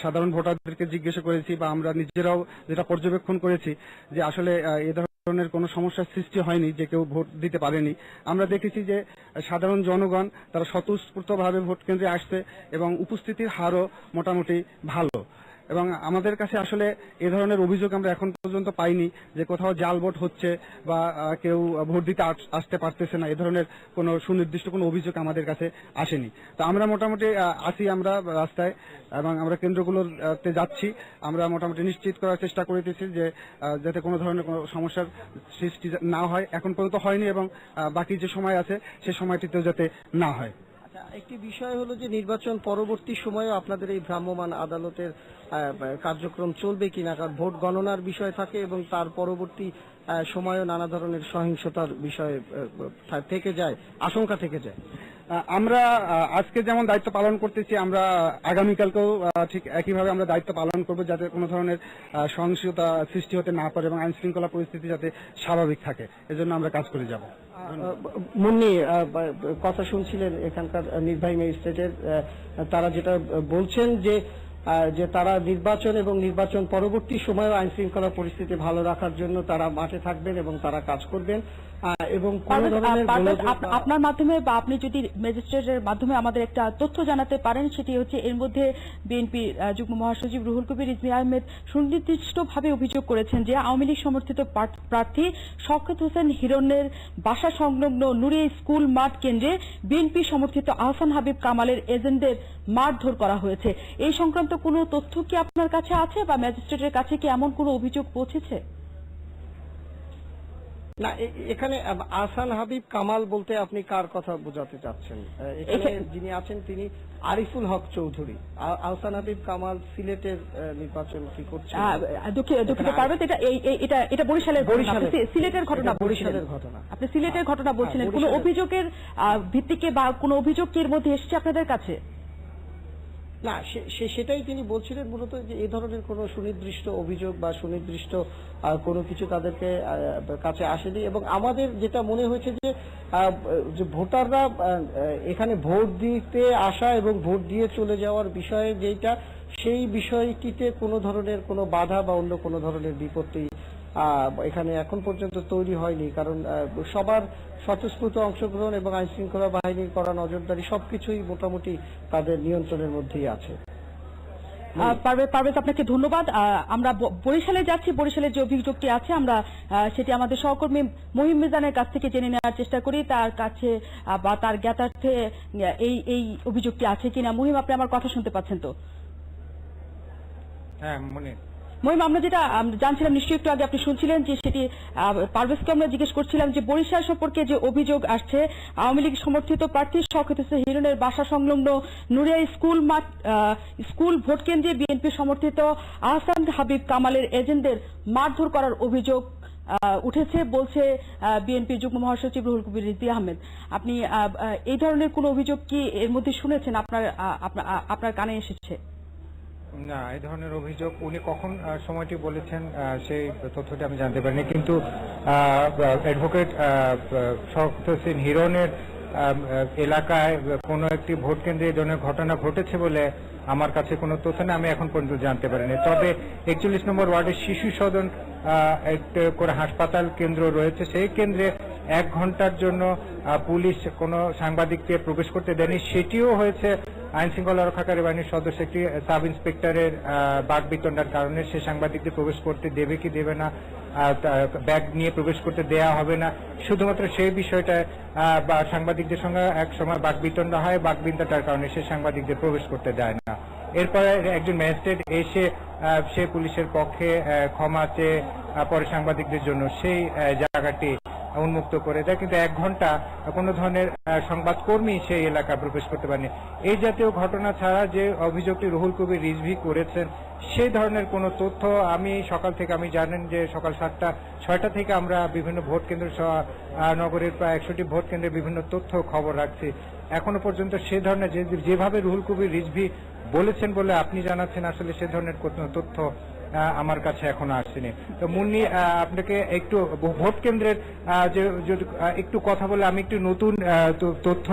সাধারণ ভোটারদেরকে জিজ্ঞাসা করেছি বা আমরা নিজেরাও যেটা পর্যবেক্ষণ করেছি যে আসলে এ ধরনের কোনো সমস্যার সৃষ্টি হয়নি যে কেউ ভোট দিতে পারেনি। আমরা দেখেছি যে সাধারণ জনগণ তারা স্বতঃস্ফূর্তভাবে ভোট কেন্দ্রে আসছে এবং উপস্থিতির হারও মোটামুটি ভালো এবং আমাদের কাছে আসলে এ ধরনের অভিযোগ আমরা এখন পর্যন্ত পাইনি যে কোথাও জাল ভোট হচ্ছে বা কেউ ভোট দিতে আসতে পারতেছে না, এ ধরনের কোনো সুনির্দিষ্ট কোনো অভিযোগ আমাদের কাছে আসেনি। তো আমরা মোটামুটি আসি আমরা রাস্তায় এবং আমরা কেন্দ্রগুলোতে যাচ্ছি। আমরা মোটামুটি নিশ্চিত করার চেষ্টা করতেছি যে যাতে কোনো ধরনের কোনো সমস্যার সৃষ্টি না হয়। এখন পর্যন্ত হয়নি এবং বাকি যে সময় আছে সে সময়টিতেও যাতে না হয়। একটি বিষয় হলো যে নির্বাচন পরবর্তী সময়েও আপনাদের এই ভ্রাম্যমাণ আদালতের কার্যক্রম চলবে কিনা, কারণ ভোট গণনার বিষয় থাকে এবং তার পরবর্তী সময়েও নানা ধরনের সহিংসতার বিষয় থেকে যায়, আশঙ্কা থেকে যায়। আমরা আজকে যেমন দায়িত্ব পালন করতেছি, আমরা আগামীকালকেও ঠিক একইভাবে আমরা দায়িত্ব পালন করব, যাতে কোনো ধরনের সহিংসতা সৃষ্টি হতে না পারে এবং আইন শৃঙ্খলা পরিস্থিতি যাতে স্বাভাবিক থাকে, এজন্য আমরা কাজ করে যাব। মুন্নি, কথা শুনছিলেন এখানকার নির্বাহী ম্যাজিস্ট্রেটের, তারা যেটা বলছেন যে তারা নির্বাচন এবং নির্বাচন পরবর্তী সময়ে আইন শৃঙ্খলা পরিস্থিতি ভালো রাখার জন্য তারা মাঠে থাকবেন এবং তারা কাজ করবেন এবং কোন ধরনের আপনার মাধ্যমে বা আপনি যদি ম্যাজিস্ট্রেটের মাধ্যমে আমাদের একটা তথ্য জানাতে পারেন, সেটি হচ্ছে এর মধ্যে বিএনপি যুগ্ম মহাসচিব রুহুল কবির রিজভী আহমেদ সুনির্দিষ্টভাবে অভিযোগ করেছেন যে আওয়ামী লীগ সমর্থিত প্রার্থী শওকত হোসেন হিরণের বাসা সংলগ্ন নুরিয়া স্কুল মাঠ কেন্দ্রে বিএনপি সমর্থিত আহসান হাবিব কামালের এজেন্টদের মারধর করা হয়েছে। এই সংক্রান্ত কোনো তথ্য কি আপনার কাছে আছে বা ম্যাজিস্ট্রেটের কাছে কি এমন কোনো অভিযোগ পৌঁছেছে? না, এখানে আহসান হাবিব কামাল বলতে আপনি কার কথা বোঝাতে চাচ্ছেন? এখানে যিনি আছেন তিনি আরিফুল হক চৌধুরী। আহসান হাবিব কামাল সিলেটের নির্বাচন কি করছেন? দুঃখিত পারবেন, এটা বরিশালের সিলেটের ঘটনা, বরিশালের ঘটনা। আপনি সিলেটের ঘটনা বলছিলেন, কোনো অভিযোগের ভিত্তিকে বা কোনো অভিযোগ কি এর মধ্যে এসেছে আপনাদের কাছে? না, সেটাই তিনি বলছিলেন মূলত, যে এই ধরনের কোনো সুনির্দিষ্ট অভিযোগ বা সুনির্দিষ্ট কোনো কিছু তাদেরকে কাছে আসেনি। এবং আমাদের যেটা মনে হয়েছে যে ভোটাররা এখানে ভোট দিতে আসা এবং ভোট দিয়ে চলে যাওয়ার বিষয়ে যেটা, সেই বিষয়টিতে কোনো ধরনের কোনো বাধা বা অন্য কোনো ধরনের বিপত্তি এখানে এখন পর্যন্ত তৈরি হয়নি, কারণ সবার স্বতঃস্ফূর্ত অংশগ্রহণ এবং আইন শৃঙ্খলা বাহিনীর করা নজরদারি সবকিছুই মোটামুটি তাদের নিয়ন্ত্রণের মধ্যেই আছে। পারভেজ, আপনাকে ধন্যবাদ। আমরা বরিশালে যাচ্ছি। বরিশালের যে অভিযোগটি আছে আমরা সেটি আমাদের সহকর্মী মহিম মিজানের কাছ থেকে জেনে নেওয়ার চেষ্টা করি, তার কাছে বা তার জ্ঞাতার্থে এই অভিযোগটি আছে কিনা। মহিম, আপনি আমার কথা শুনতে পাচ্ছেন তো? হ্যাঁ মহিম, আমরা যেটা জানছিলাম, নিশ্চয়ই একটু আগে আপনি শুনছিলেন, যে সেটি পারভেজকে আমরা জিজ্ঞেস করছিলাম যে বরিশাল সম্পর্কে যে অভিযোগ আসছে, আওয়ামী লীগ সমর্থিত প্রার্থী শওকত হোসেন হিরণের বাসা সংলগ্ন নুরিয়া স্কুল ভোট কেন্দ্রে বিএনপি সমর্থিত আহসান হাবিব কামালের এজেন্টদের মারধর করার অভিযোগ উঠেছে বলছে বিএনপি যুগ্ম মহাসচিব রুহুল কবির রিজভী আহমেদ। আপনি এই ধরনের কোন অভিযোগ কি এর মধ্যে শুনেছেন, আপনার কানে এসেছে? না, এই ধরনের অভিযোগ উনি কখন সময়টি বলেছেন সেই তথ্যটি আমি জানতে পারিনি, কিন্তু অ্যাডভোকেট শওকত হোসেন হিরণের এলাকায় কোনো একটি ভোট কেন্দ্রে এই ধরনের ঘটনা ঘটেছে বলে আমার কাছে কোনো তথ্য নেই, আমি এখন পর্যন্ত জানতে পারিনি। তবে 41 নম্বর ওয়ার্ডের শিশু সদন একটা করে হাসপাতাল কেন্দ্র রয়েছে, সেই কেন্দ্রে 1 ঘন্টার জন্য পুলিশ কোনো সাংবাদিককে প্রবেশ করতে দেয়নি। সেটিও হয়েছে আইন শৃঙ্খলা রক্ষাকারী বাহিনীর সদস্য একটি সাব ইন্সপেক্টরের বাকবিতণ্ডার কারণে। সে সাংবাদিকদের প্রবেশ করতে দেবে কি দেবে না, ব্যাগ নিয়ে প্রবেশ করতে দেয়া হবে না, শুধুমাত্র সেই বিষয়টা বা সাংবাদিকদের সঙ্গে এক সময় বাকবিতণ্ডা হয়, বাকবিতণ্ডার কারণে সে সাংবাদিকদের প্রবেশ করতে দেয় না। এরপরে একজন ম্যাজিস্ট্রেট এসে সে পুলিশের পক্ষে ক্ষমা চেয়ে পরে সাংবাদিকদের জন্য সেই জায়গাটি উন্মুক্ত করে দেয়, কিন্তু 1 ঘন্টা কোনো ধরনের সংবাদকর্মী সেই এলাকায় প্রবেশ করতে পারেনি। এই জাতীয় ঘটনা ছাড়া যে অভিযোগটি রুহুল কবির রিজভী করেছেন, সেই ধরনের কোনো তথ্য আমি সকাল থেকে, আমি জানেন যে সকাল 7টা-6টা থেকে আমরা বিভিন্ন ভোট কেন্দ্র নগরের প্রায় 100টি ভোট কেন্দ্রে বিভিন্ন তথ্য খবর রাখছি। এখনো পর্যন্ত সে ধরনের যেভাবে রুহুল কবির রিজভী বলেছেন বলে আপনি জানাচ্ছেন, আসলে সে ধরনের কোনো তথ্য আমার কাছে এখনো আসেনি। তো মুন্নি, আপনাকে একটু ভোট কেন্দ্রের একটু কথা বলে আমি একটু নতুন তথ্য,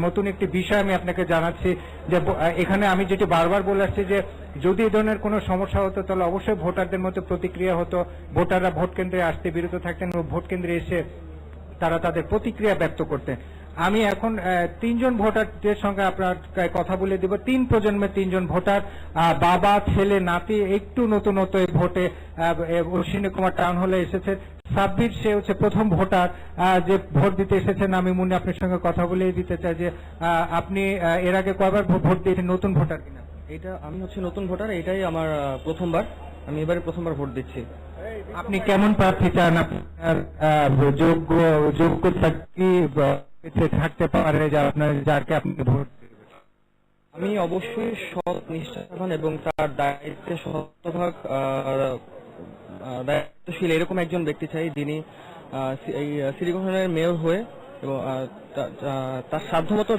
নতুন একটি বিষয় আমি আপনাকে জানাচ্ছি, যে এখানে আমি যেটি বারবার বলে আসছি যে যদি এই ধরনের কোনো সমস্যা হতো তাহলে অবশ্যই ভোটারদের মধ্যে প্রতিক্রিয়া হতো, ভোটাররা ভোট কেন্দ্রে আসতে বিরত থাকতেন, ভোট কেন্দ্রে এসে তারা তাদের প্রতিক্রিয়া ব্যক্ত করতেন। আমি এখন 3 জন ভোটারদের সঙ্গে আপনার কথা বলে দেব। 3 প্রজন্মের 3 জন ভোটার, বাবা, ছেলে, নাতি, একটু নতুনত্ব এই ভোটে অশ্বিনী কুমার টাউন হলে এসেছে। সাব্বির, সে হচ্ছে প্রথম ভোটার যে ভোট দিতে এসেছেন। আমি মুন্নি আপনার সঙ্গে কথা বলে দিতে চাই যে আপনি এর আগে কয়বার ভোট দিয়েছেন, নতুন ভোটার কিনা? এটা আমি হচ্ছে নতুন ভোটার, এটাই আমার প্রথমবার, আমি এবারে প্রথমবার ভোট দিচ্ছি। আপনি কেমন প্রার্থী চান? আপনার যোগ্যতা কি থাকতে পারে যে আপনার যাকে আপনি ভোট দেবেন? আমি অবশ্যই সৎ, নিষ্ঠাবান এবং তার দায়িত্বে শতভাগ দায়িত্বশীল এরকম একজন ব্যক্তি চাই, যিনি এই সিটি কর্পোরেশনের মেয়র হয়ে এবং তার সাধ্যমতো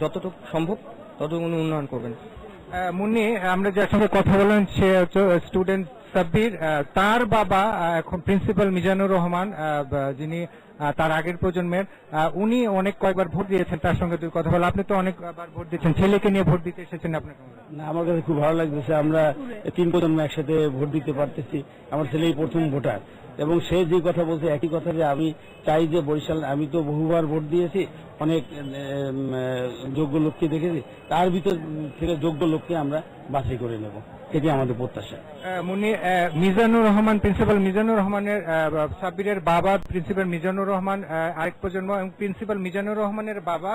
যতটুকু সম্ভব ততটুকু উন্নয়ন করবেন। মুন্নি, আমরা যার সঙ্গে কথা বললেন সে হচ্ছে স্টুডেন্ট সাব্বির। তার বাবা এখন প্রিন্সিপাল মিজানুর রহমান, যিনি তার আগের প্রজন্মের, উনি অনেক কয়েকবার ভোট দিয়েছেন। তার সঙ্গে তুই কথা বল, আপনি তো অনেকবার ভোট দিয়েছেন, ছেলেকে নিয়ে ভোট দিতে এসেছেন, আপনার কেমন লাগে? না, আমার কাছে খুব ভালো লাগতেছে। আমরা 3 প্রজন্ম একসাথে ভোট দিতে পারতেছি। আমার ছেলেই প্রথম ভোটার এবং সে যে কথা বলছে একই কথা, যে আমি চাই যে বরিশাল, আমি তো বহুবার ভোট দিয়েছি, অনেক যোগ্য লোককে দেখেছি, তার ভিতর থেকে যোগ্য লোককে আমরা বাছাই করে নেব, এটি আমাদের প্রত্যাশা। মুন্নি, মিজানুর রহমান, প্রিন্সিপাল মিজানুর রহমানের, সাব্বিরের বাবা প্রিন্সিপাল মিজানুর রহমান আরেক প্রজন্ম, এবং প্রিন্সিপাল মিজানুর রহমানের বাবা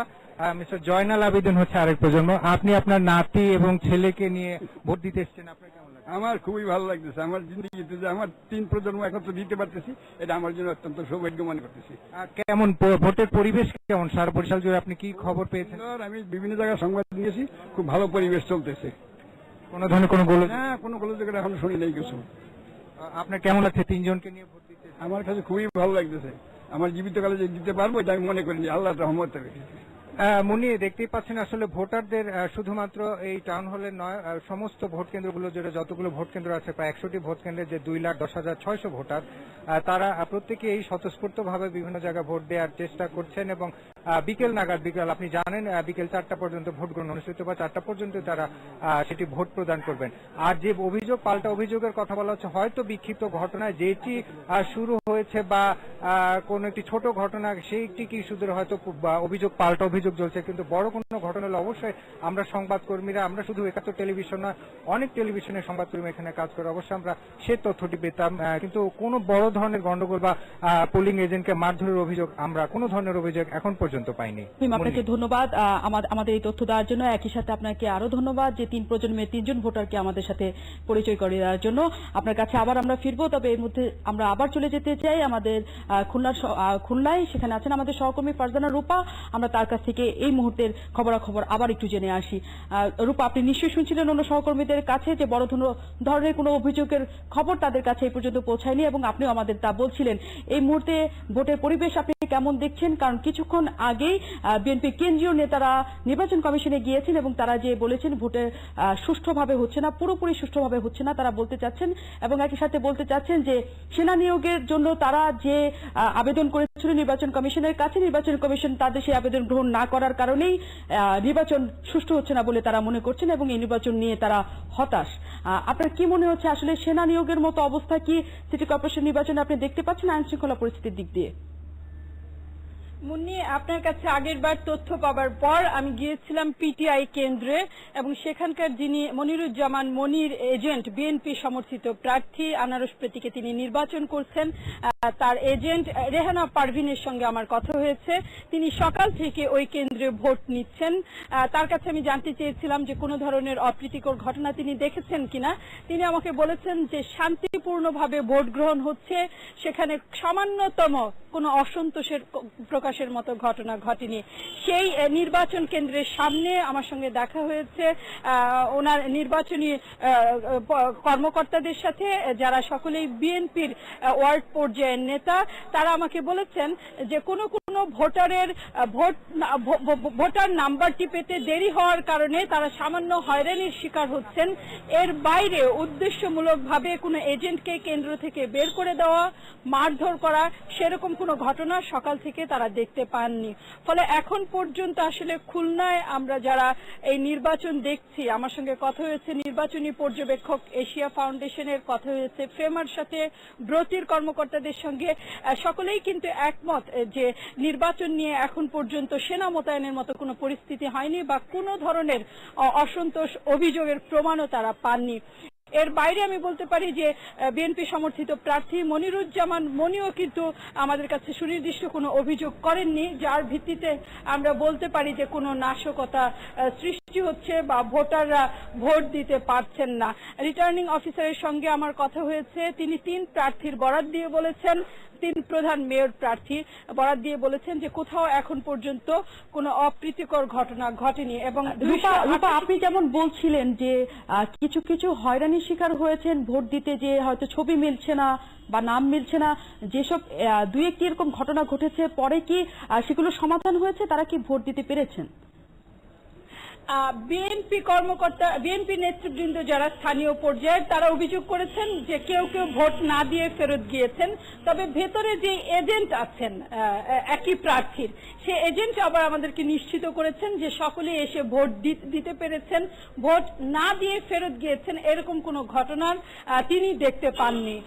মিস্টার জয়নাল আবেদিন হচ্ছে আরেক প্রজন্ম। আপনি আপনার নাতি এবং ছেলেকে নিয়ে ভোট দিতে এসেছেন, আপনার কেমন লাগে? আমার খুবই ভালো লাগতেছে। আমার জিন্দগিতে যে আমার 3 প্রজন্ম একত্র দিতে পারতেছি, এটা আমার জন্য অত্যন্ত সৌভাগ্য মনে করতেছি। কেমন ভোটের পরিবেশ কেমন সারা বরিশাল জুড়ে, আপনি কি খবর পেয়েছেন? আমি বিভিন্ন জায়গায় সংবাদ নিয়েছি, খুব ভালো পরিবেশ চলতেছে। কোন ধরনের কোনো গোলযোগ? না, কোনো গোলযোগ এখন শুনি নাই কিছু। আপনার কেমন লাগছে 3 জনকে নিয়ে ভোট দিতে? আমার কাছে খুবই ভালো লাগতেছে। আমার জীবিতকালে যে দিতে পারবো এটা আমি মনে করিনি, আল্লাহর রহমতে। মুন্নি, দেখতেই পাচ্ছেন আসলে ভোটারদের শুধুমাত্র এই টাউন হলের নয়, সমস্ত ভোট কেন্দ্রগুলো জুড়ে যতগুলো ভোট কেন্দ্র আছে, প্রায় 61টি ভোট কেন্দ্রে যে 2,10,600 ভোটার, তারা প্রত্যেকে এই স্বতঃস্ফূর্তভাবে বিভিন্ন জায়গায় ভোট দেওয়ার চেষ্টা করছেন। এবং বিকেল নাগাদ, আপনি জানেন বিকেল 4টা পর্যন্ত ভোট গ্রহণ অনুষ্ঠিত, বা 4টা পর্যন্ত তারা সেটি ভোট প্রদান করবেন। আর যে অভিযোগ, পাল্টা অভিযোগের কথা বলা হচ্ছে, হয়তো বিক্ষিপ্ত ঘটনায় যেটি শুরু হয়েছে বা কোন একটি ছোট ঘটনা, সেইটি কি শুধু হয়তো অভিযোগ, পাল্টা অভিযোগ চলছে, কিন্তু বড় কোনো ঘটনা হলে অবশ্যই আমরা সংবাদকর্মীরা, আমরা শুধু 71 টেলিভিশন নয়, অনেক টেলিভিশনের সংবাদকর্মী এখানে কাজ করে, অবশ্যই আমরা সে তথ্যটি পেতাম। কিন্তু কোনো বড় ধরনের গন্ডগোল বা পোলিং এজেন্টকে মারধরের অভিযোগ, আমরা কোনো ধরনের অভিযোগ এখন পর্যন্ত পাইনি। আপনাকে ধন্যবাদ আমাদের এই তথ্য দেওয়ার জন্য। একই সাথে আপনাকে আরো ধন্যবাদ যে 3 প্রজন্মের 3 জন ভোটারকে আমাদের সাথে পরিচয় করে দেওয়ার জন্য। আপনার কাছে আবার আমরা ফিরবো, তবে এর মধ্যে আমরা আবার চলে যেতে চাই আমাদের খুলনায়। সেখানে আছেন আমাদের সহকর্মী ফারজানা রূপা। আমরা তার কাছ থেকে এই মুহূর্তের খবরাখবর আবার একটু জেনে আসি। রূপা, আপনি নিশ্চয়ই শুনছিলেন অন্য সহকর্মীদের কাছে যে বড় ধরনের কোনো অভিযোগের খবর তাদের কাছে এই পর্যন্ত পৌঁছায়নি, এবং আপনিও আমাদের তা বলছিলেন। এই মুহূর্তে ভোটের পরিবেশ আপনি কেমন দেখছেন? কারণ কিছুক্ষণ আগেই বিএনপি কেন্দ্রীয় নেতারা নির্বাচন কমিশনে গিয়েছেন এবং তারা যে বলেছেন ভোটে সুষ্ঠুভাবে হচ্ছে না, পুরোপুরি সুষ্ঠুভাবে হচ্ছে না, তারা বলতে চাচ্ছেন। এবং একই সাথে বলতে চাচ্ছেন যে সেনা নিয়োগের জন্য তারা যে আবেদন করেছিল নির্বাচন কমিশনের কাছে, নির্বাচন কমিশন তাদের সেই আবেদন গ্রহণ না করার কারণেই নির্বাচন সুষ্ঠু হচ্ছে না বলে তারা মনে করছেন, এবং এই নির্বাচন নিয়ে তারা হতাশ। আপনার কি মনে হচ্ছে, আসলে সেনা নিয়োগের মতো অবস্থা কি সিটি কর্পোরেশন নির্বাচনে আপনি দেখতে পাচ্ছেন আইন শৃঙ্খলা পরিস্থিতির দিক দিয়ে? মুন্নি, আপনার কাছে আগেরবার তথ্য পাবার পর আমি গিয়েছিলাম পিটিআই কেন্দ্রে, এবং সেখানকার যিনি মনিরুজ্জামান মনির এজেন্ট, বিএনপি সমর্থিত প্রার্থী, আনারস প্রতীকে তিনি নির্বাচন করছেন, তার এজেন্ট রেহানা পারভিনের সঙ্গে আমার কথা হয়েছে। তিনি সকাল থেকে ওই কেন্দ্রে ভোট নিচ্ছেন। তার কাছে আমি জানতে চেয়েছিলাম যে কোনো ধরনের অপ্রীতিকর ঘটনা তিনি দেখেছেন কিনা। তিনি আমাকে বলেছেন যে শান্তিপূর্ণভাবে ভোট গ্রহণ হচ্ছে, সেখানে সামান্যতম কোনো অসন্তোষের প্রকাশের মতো ঘটনা ঘটেনি। সেই নির্বাচন কেন্দ্রের সামনে আমার সঙ্গে দেখা হয়েছে ওনার নির্বাচনী কর্মকর্তাদের সাথে, যারা সকলেই বিএনপির ওয়ার্ড পর্যায়ের নেতা। তারা আমাকে বলেছেন যে কোনো কোনো ভোটারের ভোটার নাম্বারটি পেতে দেরি হওয়ার কারণে তারা সামান্য হয়রানির শিকার হচ্ছেন। এর বাইরে উদ্দেশ্যমূলকভাবে কোনো এজেন্টকে কেন্দ্র থেকে বের করে দেওয়া, মারধর করা, সেরকম কোনো ঘটনা সকাল থেকে তারা দেখতে পাননি। ফলে এখন পর্যন্ত আসলে খুলনায় আমরা যারা এই নির্বাচন দেখছি, আমার সঙ্গে কথা হয়েছে নির্বাচনী পর্যবেক্ষক এশিয়া ফাউন্ডেশনের, কথা হয়েছে ফেমার সাথে, ব্রতির কর্মকর্তাদের সঙ্গে, সকলেই কিন্তু একমত যে নির্বাচন নিয়ে এখন পর্যন্ত সেনা মোতায়েনের মতো কোনো পরিস্থিতি হয়নি বা কোনো ধরনের অসন্তোষ অভিযোগের প্রমাণও তারা পাননি। এর বাইরে আমি বলতে পারি যে বিএনপি সমর্থিত প্রার্থী মনিরুজ্জামান মনিও কিন্তু আমাদের কাছে সুনির্দিষ্ট কোনো অভিযোগ করেননি, যার ভিত্তিতে আমরা বলতে পারি যে কোনো নাশকতা সৃষ্টি বৃষ্টি হচ্ছে বা ভোটাররা ভোট দিতে পারছেন না। রিটার্নিং অফিসারের সঙ্গে আমার কথা হয়েছে, তিনি 3 প্রার্থীর বরাত দিয়ে বলেছেন, 3 প্রধান মেয়র প্রার্থী বরাত দিয়ে বলেছেন যে কোথাও এখন পর্যন্ত কোনো অপ্রীতিকর ঘটনা ঘটেনি। এবং রূপা, আপনি যেমন বলছিলেন যে কিছু কিছু হয়রানির শিকার হয়েছেন ভোট দিতে, যে হয়তো ছবি মিলছে না বা নাম মিলছে না, যেসব 2-1টি এরকম ঘটনা ঘটেছে, পরে কি সেগুলো সমাধান হয়েছে? তারা কি ভোট দিতে পেরেছেন? বিএনপি কর্মকর্তা, বিএনপি নেতৃবৃন্দ যারা স্থানীয় পর্যায়ের, তারা অভিযোগ করেছেন যে কেউ কেউ ভোট না দিয়ে ফেরত গিয়েছেন। তবে ভেতরে যে এজেন্ট আছেন একই প্রার্থীর, সে এজেন্ট আবার আমাদেরকে নিশ্চিত করেছেন যে সকলেই এসে ভোট দিতে পেরেছেন, ভোট না দিয়ে ফেরত গিয়েছেন এরকম কোনো ঘটনা তিনি দেখতে পাননি।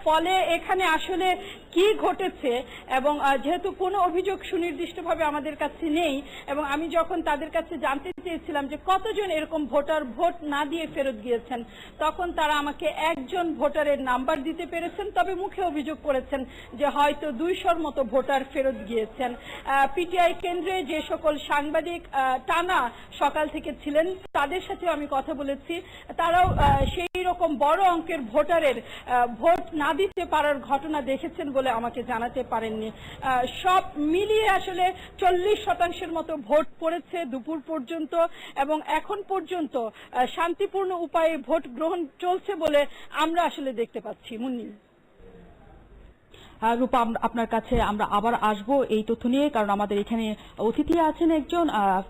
ফলে এখানে আসলে কি ঘটেছে, এবং যেহেতু কোনো অভিযোগ সুনির্দিষ্টভাবে আমাদের কাছে নেই, এবং আমি যখন তাদের কাছে জানতে চেয়েছিলাম যে কতজন এরকম ভোটার ভোট না দিয়ে ফেরত গিয়েছেন, তখন তারা আমাকে একজন ভোটারের নাম্বার দিতে পেরেছেন। তবে মুখে অভিযোগ করেছেন যে হয়তো 200-র মতো ভোটার ফেরত গিয়েছেন। পিটিআই কেন্দ্রে যে সকল সাংবাদিক টানা সকাল থেকে ছিলেন, তাদের সাথে আমি কথা বলেছি, তারাও সেই রকম বড় অঙ্কের ভোটারের ভোট না দিতে পারার ঘটনা দেখেছেন বলে আমাকে জানাতে পারেননি। সব মিলিয়ে আসলে 40% মতো ভোট পড়েছে দুপুর পর্যন্ত, এবং এখন পর্যন্ত শান্তিপূর্ণ উপায়ে ভোট গ্রহণ চলছে বলে আমরা আসলে দেখতে পাচ্ছি। মুন্নি, রূপা, আপনার কাছে আমরা আবার আসব এই তথ্য নিয়ে, কারণ আমাদের এখানে অতিথি আছেন একজন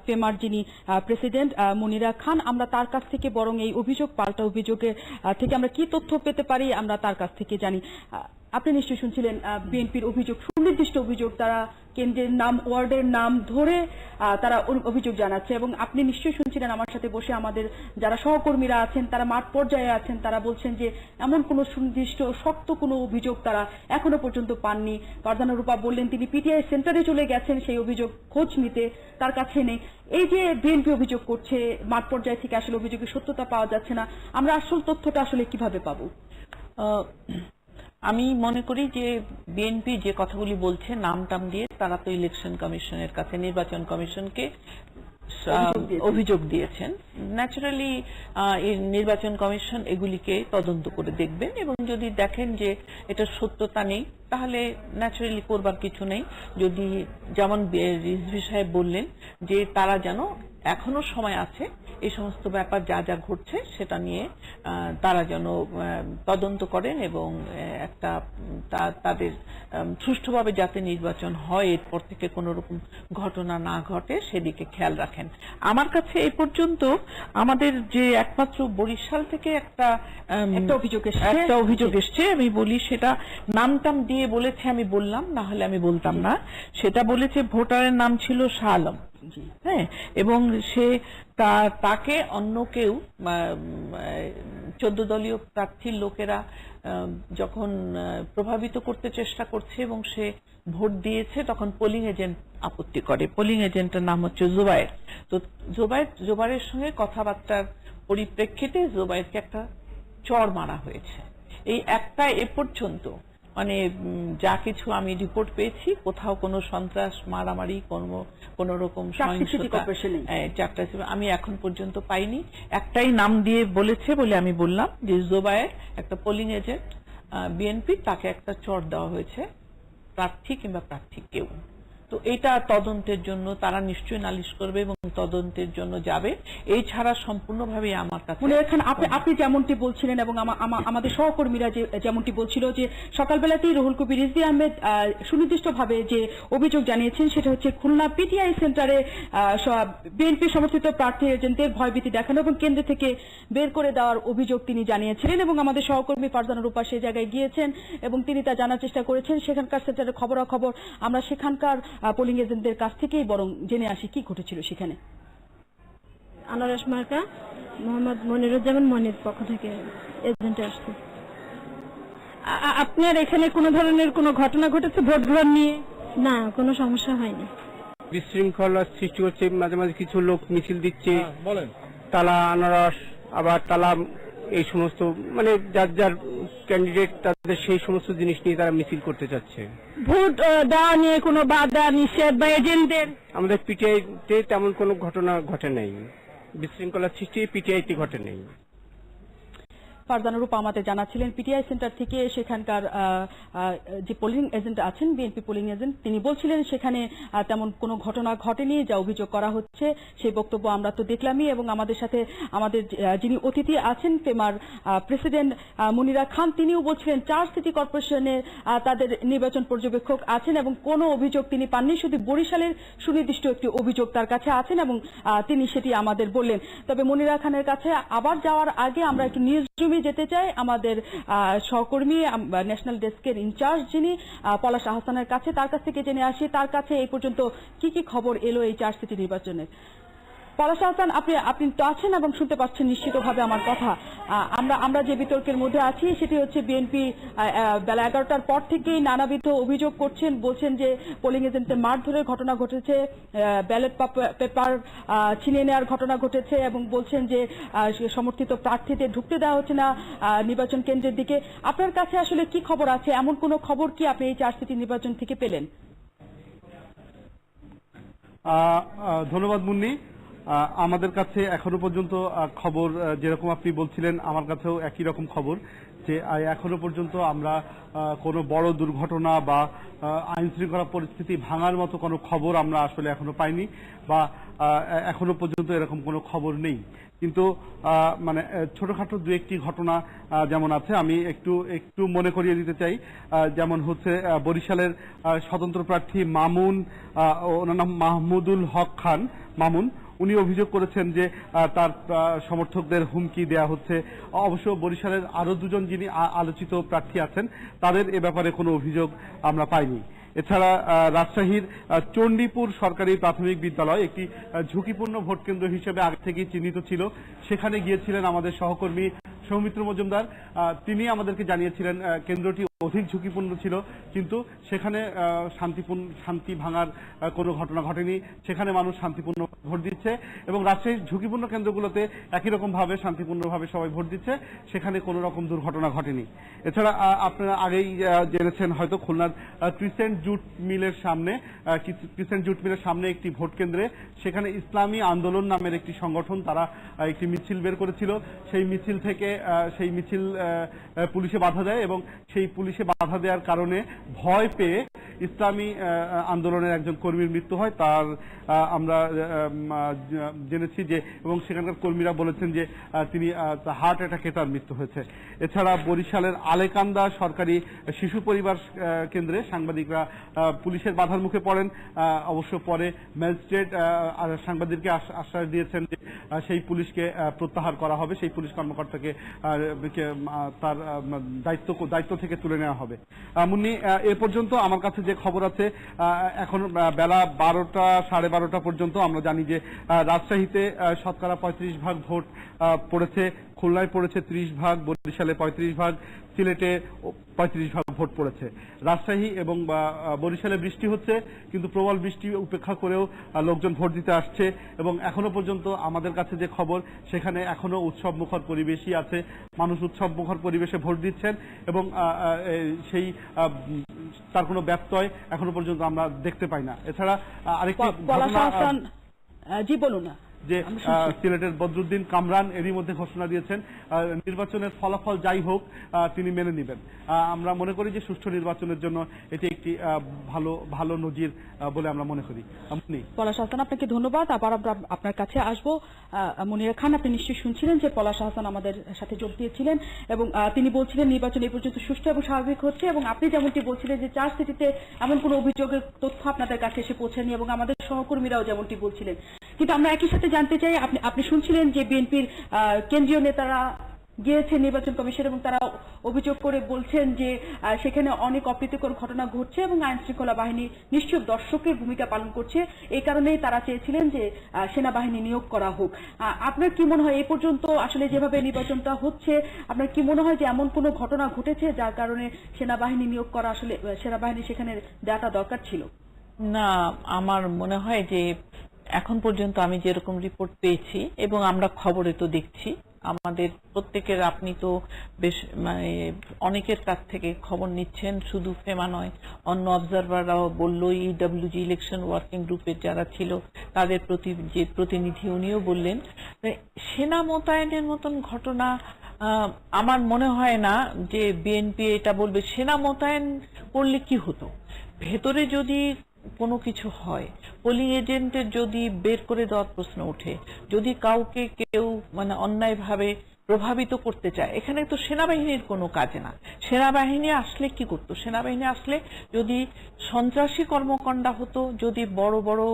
ফেমার যিনি প্রেসিডেন্ট মনিরা খান। আমরা তার কাছ থেকে বরং এই অভিযোগ, পাল্টা অভিযোগের থেকে আমরা কি তথ্য পেতে পারি আমরা তার কাছ থেকে জানি। আপনি নিশ্চয়ই শুনছিলেন বিএনপির অভিযোগ, সুনির্দিষ্ট অভিযোগ, তারা কেন্দ্রের নাম, ওয়ার্ডের নাম ধরে তারা অভিযোগ জানাচ্ছে, এবং আপনি নিশ্চয়ই শুনছিলেন আমার সাথে বসে আমাদের যারা সহকর্মীরা আছেন, তারা মাঠ পর্যায়ে আছেন, তারা বলছেন যে এমন কোনো সুনির্দিষ্ট শক্ত কোনো অভিযোগ তারা এখনো পর্যন্ত পাননি। ফারজানা রূপা বললেন তিনি পিটিআই সেন্টারে চলে গেছেন সেই অভিযোগ খোঁজ নিতে, তার কাছে নেই। এই যে বিএনপি অভিযোগ করছে, মাঠ পর্যায়ে থেকে আসলে অভিযোগের সত্যতা পাওয়া যাচ্ছে না, আমরা আসল তথ্যটা আসলে কিভাবে পাবো? আমি মনে করি যে বিএনপি যে কথাগুলি বলছে নাম টাম দিয়ে, তারা তো ইলেকশন কমিশনের কাছে, নির্বাচন কমিশনকে অভিযোগ দিয়েছেন। ন্যাচারালি নির্বাচন কমিশন এগুলিকে তদন্ত করে দেখবেন, এবং যদি দেখেন যে এটা সত্যতা নেই, তাহলে ন্যাচারালি করবার কিছু নেই। যদি যেমন রিজভী সাহেব বললেন যে তারা যেন এখনো সময় আছে এই সমস্ত ব্যাপার যা যা ঘটছে সেটা নিয়ে তারা যেন তদন্ত করেন, এবং একটা তাদের সুষ্ঠুভাবে যাতে নির্বাচন হয়, এরপর থেকে কোনো রকম ঘটনা না ঘটে সেদিকে খেয়াল রাখেন। আমার কাছে এই পর্যন্ত আমাদের যে একমাত্র বরিশাল থেকে একটা অভিযোগ এসছে, আমি বলি সেটা নামটাম দিয়ে বলেছে, আমি বললাম, না হলে আমি বলতাম না। সেটা বলেছে ভোটারের নাম ছিল শাহ আলম, হ্যাঁ, এবং সে তাকে অন্য কেউ 14 দলীয় প্রার্থীর লোকেরা যখন প্রভাবিত করতে চেষ্টা করছে এবং সে ভোট দিয়েছে, তখন পোলিং এজেন্ট আপত্তি করে। পোলিং এজেন্টের নাম হচ্ছে জোবায়ের। তো জোবায়ের সঙ্গে কথাবার্তার পরিপ্রেক্ষিতে জোবায়েরকে একটা চড় মারা হয়েছে। এই একটা এ পর্যন্ত মানে যা কিছু আমি রিপোর্ট পেয়েছি, কোথাও কোনো সন্ত্রাস, মারামারি, কোনো রকম সহিংসতা আমি এখন পর্যন্ত পাইনি। একটাই নাম দিয়ে বলেছে বলে আমি বললাম যে জোবায়ের একটা পোলিং এজেন্ট বিএনপি, তাকে একটা চড় দেওয়া হয়েছে, প্রার্থী কিংবা প্রার্থী কেউ। তো এটা তদন্তের জন্য তারা নিশ্চয়ই নালিশ করবে এবং তদন্তের জন্য যাবে। এই ছাড়া সম্পূর্ণভাবে আমার কাছে আপনি যেমনটি বলছিলেন এবং আমাদের সহকর্মীরা যেমনটি বলছিল যে সকালবেলাতেই রুহুল কবির রিজভী আহমেদ সুনির্দিষ্টভাবে যে অভিযোগ জানিয়েছেন সেটা হচ্ছে খুলনা পিটিআই সেন্টারে বিএনপি সমর্থিত প্রার্থী এজেন্টদের ভয়ভীতি দেখানো এবং কেন্দ্র থেকে বের করে দেওয়ার অভিযোগ তিনি জানিয়েছিলেন, এবং আমাদের সহকর্মী ফারজানা রূপা সেই জায়গায় গিয়েছেন এবং তিনি তা জানার চেষ্টা করেছেন। সেখানকার সেন্টারের খবরাখবর আমরা সেখানকার পোলিং এজেন্টদের কাছ থেকেই বরং জেনে আসি কি ঘটেছিল সেখানে। আনারস মার্কা মোহাম্মদ মনিরুজ্জামান মনির পক্ষ থেকে এজেন্টে আসছে। আপনার এখানে কোনো ধরনের কোনো ঘটনা ঘটেছে ভোট গ্রহণ নিয়ে? না, কোনো সমস্যা হয়নি। বিশৃঙ্খলা সৃষ্টি করছে, মাঝে মাঝে কিছু লোক মিছিল দিচ্ছে, তালা আনারস, আবার তালা, এই সমস্ত মানে যার যার ক্যান্ডিডেট তাদের সেই সমস্ত জিনিস নিয়ে তারা মিছিল করতে চাচ্ছে। ভোট দেওয়া নিয়ে কোনো বাধা নিষেধ বা এজেন্টদের? আমাদের পিটিআইতে তেমন কোনো ঘটনা ঘটে নাই। বিশৃঙ্খলা সৃষ্টি পিটিআইতে ঘটেনি। ফারজানা রূপা আমাদের জানাচ্ছিলেন পিটিআই সেন্টার থেকে সেখানকার যে পোলিং এজেন্ট আছেন, বিএনপি পোলিং এজেন্ট, তিনি বলছিলেন সেখানে তেমন কোনো ঘটনা ঘটেনি যা অভিযোগ করা হচ্ছে। সেই বক্তব্য আমরা তো দেখলামই, এবং আমাদের সাথে আমাদের যিনি অতিথি আছেন ফেমার প্রেসিডেন্ট মুনিরা খান, তিনিও বলছিলেন 4 সিটি কর্পোরেশনের তাদের নির্বাচন পর্যবেক্ষক আছেন এবং কোনো অভিযোগ তিনি পাননি, শুধু বরিশালের সুনির্দিষ্ট একটি অভিযোগ তার কাছে আছেন এবং তিনি সেটি আমাদের বললেন। তবে মুনিরা খানের কাছে আবার যাওয়ার আগে আমরা একটু নিউজ রুমে যেতে চাই। আমাদের সহকর্মী ন্যাশনাল ডেস্কের ইনচার্জ যিনি পলাশ আহসানের কাছে, তার কাছ থেকে জেনে আসি তার কাছে এই পর্যন্ত কি কি খবর এলো এই 4 সিটি নির্বাচনের। পলাশ আহসান, আপনি তো আছেন এবং শুনতে পাচ্ছেন নিশ্চিতভাবে আমার কথা। আমরা যে বিতর্কের মধ্যে আছি সেটি হচ্ছে বিএনপি বেলা 11টার পর থেকেই নানাবিধ অভিযোগ করছেন, বলছেন যে পোলিং এজেন্টের মারধরের ঘটনা ঘটেছে, ব্যালট পেপার ছিনিয়ে নেওয়ার ঘটনা ঘটেছে এবং বলছেন যে সমর্থিত প্রার্থীদের ঢুকতে দেওয়া হচ্ছে না নির্বাচন কেন্দ্রের দিকে। আপনার কাছে আসলে কি খবর আছে? এমন কোন খবর কি আপনি এই 4 সিটি নির্বাচন থেকে পেলেন? ধন্যবাদ মুন্নি। আমাদের কাছে এখনো পর্যন্ত খবর যেরকম আপনি বলছিলেন, আমার কাছেও একই রকম খবর যে এখনো পর্যন্ত আমরা কোনো বড় দুর্ঘটনা বা আইন শৃঙ্খলা পরিস্থিতি ভাঙার মতো কোনো খবর আমরা আসলে এখনো পাইনি, বা এখনো পর্যন্ত এরকম কোনো খবর নেই। কিন্তু মানে ছোটখাটো দু একটি ঘটনা যেমন আছে, আমি একটু মনে করিয়ে দিতে চাই। যেমন হচ্ছে বরিশালের স্বতন্ত্র প্রার্থী মামুন, ওনার নাম মাহমুদুল হক খান মামুন, উনি অভিযোগ করেছেন যে তার সমর্থকদের হুমকি দেয়া হচ্ছে। অবশ্য বরিশালের আরো দুজন যিনি আলোচিত প্রার্থী আছেন তাদের এ ব্যাপারে কোনো অভিযোগ আমরা পাইনি। এছাড়া রাজশাহীর চণ্ডীপুর সরকারি প্রাথমিক বিদ্যালয় একটি ঝুঁকিপূর্ণ ভোট কেন্দ্র হিসেবে আগে থেকেই চিহ্নিত ছিল। সেখানে গিয়েছিলেন আমাদের সহকর্মী সৌমিত্র মজুমদার, তিনি আমাদেরকে জানিয়েছিলেন কেন্দ্রটি অধিক ঝুঁকিপূর্ণ ছিল, কিন্তু সেখানে শান্তি ভাঙার কোনো ঘটনা ঘটেনি। সেখানে মানুষ শান্তিপূর্ণ ভোট দিচ্ছে এবং রাজশাহীর ঝুঁকিপূর্ণ কেন্দ্রগুলোতে একই রকম ভাবে শান্তিপূর্ণভাবে সবাই ভোট দিচ্ছে, সেখানে কোনো রকম দুর্ঘটনা ঘটেনি। এছাড়া আপনারা আগেই জেনেছেন হয়তো খুলনার ক্রিসেন্ট জুট মিলের সামনে একটি ভোট কেন্দ্রে সেখানে ইসলামী আন্দোলন নামের একটি সংগঠন তারা একটি মিছিল বের করেছিল। সেই মিছিল থেকে পুলিশে বাধা দেয় এবং সেই পুলিশে বাধা দেওয়ার কারণে ভয় পেয়ে ইসলামী আন্দোলনের একজন কর্মীর মৃত্যু হয়। তার আমরা জেনেছি যে, এবং সেখানকার কর্মীরা বলেছেন যে তিনি হার্ট অ্যাটাকে তার মৃত্যু হয়েছে। এছাড়া বরিশালের আলেকান্দা সরকারি শিশু পরিবার কেন্দ্রে সাংবাদিকরা পুলিশের বাধার মুখে পড়েন। অবশ্য পরে ম্যাজিস্ট্রেট সাংবাদিককে আশ্বাস দিয়েছেন যে সেই পুলিশকে প্রত্যাহার করা হবে, সেই পুলিশ কর্মকর্তাকে তার দায়িত্ব থেকে তুলে নেওয়া হবে। মুন্নি, এ পর্যন্ত আমার কাছে যে খবর আছে, এখন বেলা 12টা সাড়ে 12টা পর্যন্ত আমরা জানি যে রাজশাহীতে শতকরা 35% ভোট পড়েছে, খুলনায় পড়েছে 30%, বরিশালে 35%, সিলেটে 35% ভোট পড়েছে। রাজশাহী এবং বরিশালে বৃষ্টি হচ্ছে, কিন্তু প্রবল বৃষ্টি উপেক্ষা করেও লোকজন ভোট দিতে আসছে এবং এখনো পর্যন্ত আমাদের কাছে যে খবর, সেখানে এখনো উৎসব মুখর পরিবেশই আছে, মানুষ উৎসব মুখর পরিবেশে ভোট দিচ্ছেন এবং সেই তার কোনো ব্যত্যয় এখনো পর্যন্ত আমরা দেখতে পাই না। এছাড়া আরেকটি জি বলুন না যে সিলেটের বদরুদ্দিন কামরান এরই মধ্যে ঘোষণা দিয়েছেন নির্বাচনের ফলাফল যাই হোক তিনি মেনে নেবেন। আমরা মনে করি যে সুষ্ঠু নির্বাচনের জন্য এটি একটি ভালো নজির বলে আমরা মনে করি। পলাশ হাসান, আপনাকে ধন্যবাদ। আবার আমরা আপনার কাছে আসবো। মুনিরা খান, আপনি নিশ্চয়ই শুনছিলেন যে পলাশ হাসান আমাদের সাথে যোগ দিয়েছিলেন এবং তিনি বলছিলেন নির্বাচন এই পর্যন্ত সুষ্ঠু এবং স্বাভাবিক হচ্ছে, এবং আপনি যেমনটি বলছিলেন যে 4 সিটিতে এমন কোনো অভিযোগের তথ্য আপনাদের কাছে এসে পৌঁছায়নি এবং আমাদের সহকর্মীরাও যেমনটি বলছিলেন। কিন্তু আমরা একই সাথে জানতে চাই, আপনি শুনছিলেন যে বিএনপির কেন্দ্রীয় নেতারা গিয়েছে নির্বাচন কমিশন এবং তারা অভিযোগ করে বলছেন যে সেখানে অনেক অপ্রীতিকর ঘটনা ঘটছে এবং আইন শৃঙ্খলা বাহিনী নিশ্চয় দর্শকের ভূমিকা পালন করছে, এই কারণেই তারা চেয়েছিলেন যে সেনাবাহিনী নিয়োগ করা হোক। আপনার কি মনে হয় এই পর্যন্ত আসলে যেভাবে নির্বাচনটা হচ্ছে, আপনার কি মনে হয় যে এমন কোনো ঘটনা ঘটেছে যার কারণে সেনাবাহিনী নিয়োগ করা আসলে সেনাবাহিনী সেখানে দেওয়াটা দরকার ছিল? না, আমার মনে হয় যে এখন পর্যন্ত আমি যেরকম রিপোর্ট পেয়েছি এবং আমরা খবরে তো দেখছি আমাদের প্রত্যেকের, আপনি তো বেশ মানে অনেকের কাছ থেকে খবর নিচ্ছেন, শুধু ফেমা নয়, অন্য অবজারভাররাও বললো, ইডব্লিউজি ইলেকশন ওয়ার্কিং গ্রুপের যারা ছিল তাদের যে প্রতিনিধি উনিও বললেন, সেনা মোতায়েনের মতন ঘটনা আমার মনে হয় না যে বিএনপি এটা বলবে। সেনা মোতায়েন করলে কি হতো, ভেতরে যদি কোনো কিছু হয়, পোলিং এজেন্টের যদি বের করে দেওয়ার প্রশ্ন ওঠে, যদি কাউকে কেউ মানে অন্যায়ভাবে প্রভাবিত করতে চায়, এখানে তো সেনাবাহিনীর কোনো কাজ না। সেনাবাহিনী আসলে কি করতো, সেনাবাহিনী আসলে যদি সন্ত্রাসী কর্মকাণ্ড হতো, যদি বড় বড়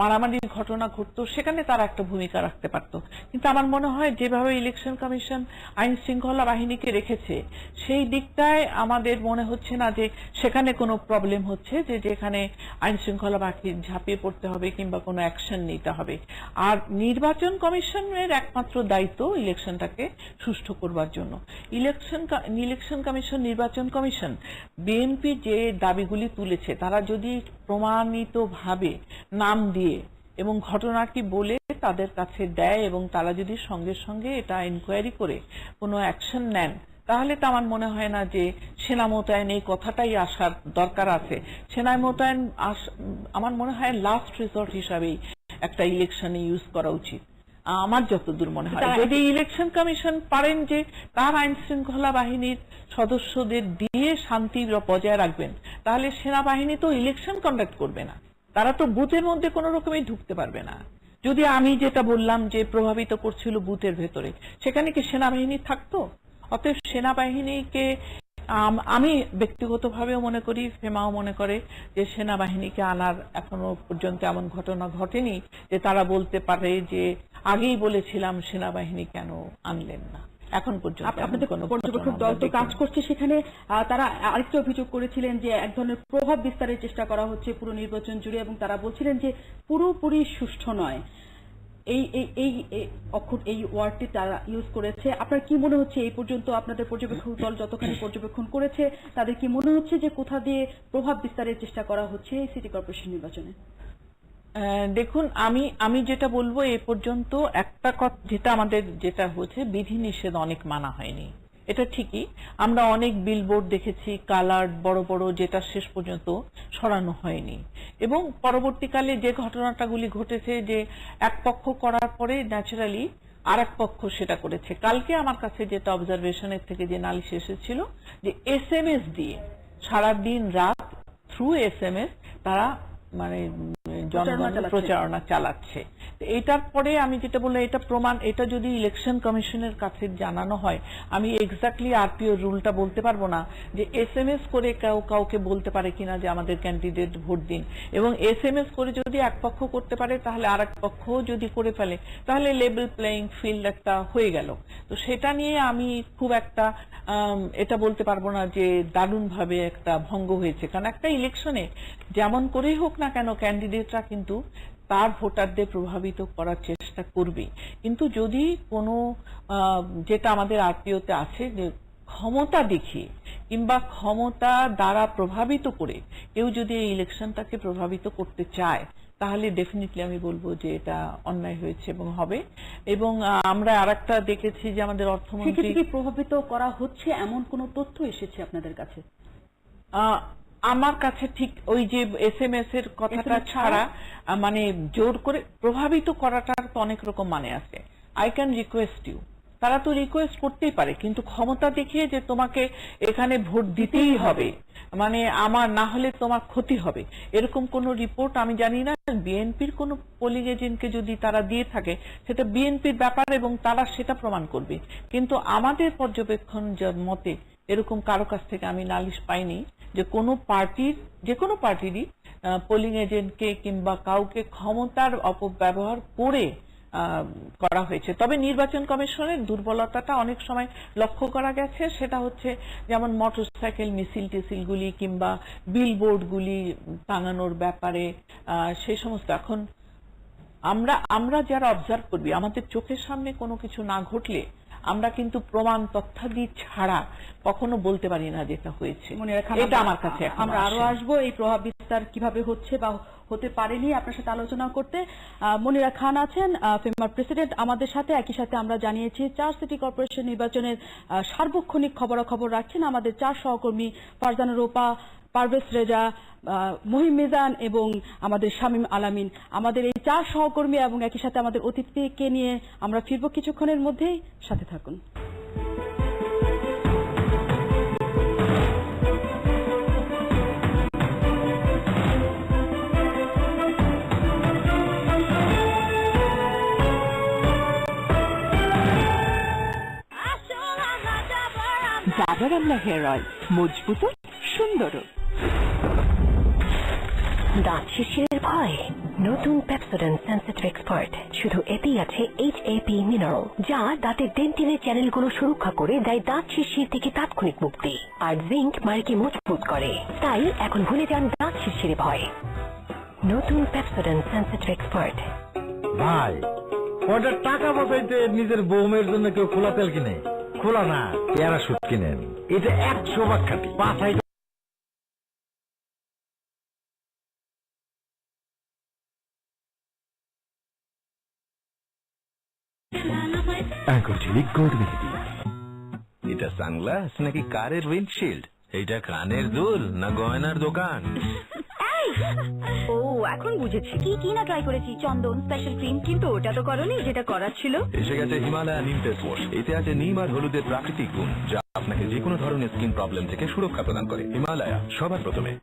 মারামারির ঘটনা ঘটতো, সেখানে তারা একটা ভূমিকা রাখতে পারত। কিন্তু আমার মনে হয় যেভাবে ইলেকশন কমিশন আইন শৃঙ্খলা বাহিনীকে রেখেছে, সেই দিকটায় আমাদের মনে হচ্ছে না যে সেখানে কোনো প্রবলেম হচ্ছে, যে যেখানে আইন শৃঙ্খলা বাহিনী ঝাঁপিয়ে পড়তে হবে কিংবা কোনো অ্যাকশন নিতে হবে। আর নির্বাচন কমিশনের একমাত্র দায়িত্ব ইলেকশনটাকে সুষ্ঠু করবার জন্য। ইলেকশন কমিশন, নির্বাচন কমিশন বিএনপি যে দাবিগুলি তুলেছে, তারা যদি প্রমাণিতভাবে নাম দিয়ে এবং ঘটনাটি বলে তাদের কাছে দেয় এবং তারা যদি সঙ্গে সঙ্গে এটা ইনকোয়ারি করে কোনো অ্যাকশন নেন, তাহলে তো আমার মনে হয় না যে সেনা মোতায়েন এই কথাটাই আসার দরকার আছে। সেনা মোতায়েন আমার মনে হয় লাস্ট রিসর্ট হিসাবেই একটা ইলেকশনে ইউজ করা উচিত, আমার যতদূর মনে হয়। যদি ইলেকশন কমিশন পারেন যে তার আইন শৃঙ্খলা বাহিনীর সদস্যদের দিয়ে শান্তি বজায় রাখবেন, তাহলে সেনাবাহিনী তো ইলেকশন কন্ডাক্ট করবে না, তারা তো বুথের মধ্যে কোনো রকমই ঢুকতে পারবে না। যদি আমি যেটা বললাম যে প্রভাবিত করছিল বুথের ভেতরে, সেখানে কি সেনাবাহিনী থাকতো? অতএব সেনাবাহিনীকে আমি ব্যক্তিগতভাবেও মনে করি, ফেমাও মনে করে যে সেনাবাহিনীকে আনার এখনো পর্যন্ত এমন ঘটনা ঘটেনি যে তারা বলতে পারে যে আগেই বলেছিলাম সেনাবাহিনী কেন আনলেন না। এখন পর্যন্ত আপনাদের পর্যবেক্ষক দল তো কাজ করছে, সেখানে তারা আরেকটা অভিযোগ করেছিলেন যে এক ধরনের প্রভাব বিস্তারের চেষ্টা করা হচ্ছে পুরো নির্বাচন জুড়ে, এবং তারা বলছিলেন যে পুরোপুরি সুষ্ঠু নয়। এই ওয়ার্ডটি তারা ইউজ করেছে। আপনার কি মনে হচ্ছে এই পর্যন্ত আপনাদের পর্যবেক্ষক দল যতখানি পর্যবেক্ষণ করেছে, তাদের কি মনে হচ্ছে যে কোথা দিয়ে প্রভাব বিস্তারের চেষ্টা করা হচ্ছে এই সিটি কর্পোরেশন নির্বাচনে? দেখুন, আমি যেটা বলবো, এ পর্যন্ত একটা কথা যেটা আমাদের যেটা হচ্ছে, বিধিনিষেধ অনেক মানা হয়নি, এটা ঠিকই। আমরা অনেক বিলবোর্ড দেখেছি কালার্ড বড় বড়, যেটা শেষ পর্যন্ত সরানো হয়নি। এবং পরবর্তীকালে যে ঘটনাটাগুলি ঘটেছে, যে এক পক্ষ করার পরে ন্যাচারালি আর এক পক্ষ সেটা করেছে। কালকে আমার কাছে যেটা অবজারভেশনের থেকে যে নালিশ এসেছিল, যে SMS দিয়ে সারাদিন রাত থ্রু SMS তারা মানে জনগণের প্রচারণা চালাচ্ছে। এটার পরে আমি যেটা বললাম, এটা প্রমাণ, এটা যদি ইলেকশন কমিশনের কাছে জানানো হয়, আমি এক্স্যাক্টলি আরপিও রুলটা বলতে পারবো না যে SMS করে কাউকে বলতে পারে কিনা যে আমাদের ক্যান্ডিডেট ভোট দিন, এবং SMS করে যদি এক পক্ষ করতে পারে, তাহলে আর এক পক্ষ যদি করে ফেলে, তাহলে লেভেল প্লেইং ফিল্ড একটা হয়ে গেল। তো সেটা নিয়ে আমি খুব একটা এটা বলতে পারবো না যে দারুণভাবে একটা ভঙ্গ হয়েছে, কারণ একটা ইলেকশনে যেমন করেই হোক না কেন ক্যান্ডিডেটরা কিন্তু তার ভোটারদের প্রভাবিত করার চেষ্টা করবে। কিন্তু যদি কোনো যেটা আমাদের আরপিওতে আছে, যে ক্ষমতা দেখিয়ে কিংবা ক্ষমতা দ্বারা প্রভাবিত করে কেউ যদি এই ইলেকশনটাকে প্রভাবিত করতে চায়, তাহলে ডেফিনেটলি আমি বলবো যে এটা অন্যায় হয়েছে এবং হবে। এবং আমরা আরেকটা দেখেছি যে আমাদের অর্থমন্ত্রী প্রভাবিত করা হচ্ছে এমন কোন তথ্য এসেছে আপনাদের কাছে? আমার কাছে ঠিক ওই যে SMS এর কথাটা ছাড়া, মানে জোর করে প্রভাবিত করাটার তো অনেক রকম মানে আছে। আই ক্যান রিকোয়েস্ট ইউ, তারা তো রিকোয়েস্ট করতেই পারে, কিন্তু ক্ষমতা দেখিয়ে যে তোমাকে এখানে ভোট দিতেই হবে, মানে আমার না হলে তোমার ক্ষতি হবে, এরকম কোন রিপোর্ট আমি জানি না। বিএনপির কোন পোলিং এজেন্টকে যদি তারা দিয়ে থাকে, সেটা বিএনপির ব্যাপার এবং তারা সেটা প্রমাণ করবে। কিন্তু আমাদের পর্যবেক্ষণ মতে এরকম কারো কাছ থেকে আমি নালিশ পাইনি যে কোনো পার্টির, যে কোনো পার্টিরই পোলিং এজেন্টকে কিংবা কাউকে ক্ষমতার অপব্যবহার করে করা হয়েছে। তবে নির্বাচন কমিশনের দুর্বলতাটা অনেক সময় লক্ষ্য করা গেছে, সেটা হচ্ছে যেমন মোটরসাইকেল মিছিল টিসিলগুলি কিংবা বিলবোর্ডগুলি টাঙানোর ব্যাপারে সেই সমস্ত। এখন আমরা যারা অবজার্ভ করবি, আমাদের চোখের সামনে কোনো কিছু না ঘটলে আমরা কিন্তু প্রমাণ তথ্যাদি ছাড়া কখনো বলতে পারি না যেটা হয়েছে। এটা আমার কাছে আমরা আরো আসবো এই প্রভাব বিস্তার কিভাবে হচ্ছে বা হতে পারেনি আপনার সাথে আলোচনা করতে। মনিরা খান আছেন, ফেমার প্রেসিডেন্ট আমাদের সাথে। একই সাথে আমরা জানিয়েছি 4 সিটি কর্পোরেশন নির্বাচনের সার্বক্ষণিক খবরাখবর রাখছেন আমাদের 4 সহকর্মী ফারজানা রূপা, পারভেজ রেজা, মহিম মিজান এবং আমাদের শামীম আলামিন। আমাদের এই 4 সহকর্মী এবং একই সাথে আমাদের অতিথিকে নিয়ে আমরা ফিরব কিছুক্ষণের মধ্যেই, সাথে থাকুন। ডাবর আমলা হেয়ার অয়েল, মজবুত সুন্দর। দাঁত শিরশিরের ভয়, নতুন পেপসোডেন্ট সেনসিটিভ এক্সপার্ট। শুধু এতেই আছে HAP মিনারেল, যা দাঁতের ডেন্টিনের চ্যানেলগুলো সুরক্ষা করে দেয় দাঁত শিরশির থেকে তাৎক্ষণিক মুক্তি, আর জিঙ্ক মাড়িকে মজবুত করে। তাই এখন ভুলে যান দাঁত শিরশিরে ভয়। নতুন পেপসোডেন্ট সেনসিটিভ এক্সপার্ট। ভাই, কয়টা টাকা বাঁচাইতে নিজের বউমের জন্য কেউ খোলা তেল কিনে? খোলা না, প্যারাশুট কিনেন। এটা 100 ভাগ খাঁটি। বাছাই গোল্ড মেহেদি। এটা সানগ্লাস নাকি কারের উইন্ডশিল্ড? এটা কানের দুল না গয়নার দোকান? ও, এখন বুঝেছি কি কি না ট্রাই করেছি। চন্দন, স্পেশাল ক্রিম, কিন্তু ওটা তো করনি যেটা করার ছিল। এসে গেছে হিমালয়া নিম ফেস ওয়াশ। এতে আছে নিম আর হলুদের প্রাকৃতিক গুণ, যা আপনাকে যে কোনো ধরনের স্কিন প্রবলেম থেকে সুরক্ষা প্রদান করে। হিমালয়া, সবার প্রথমে।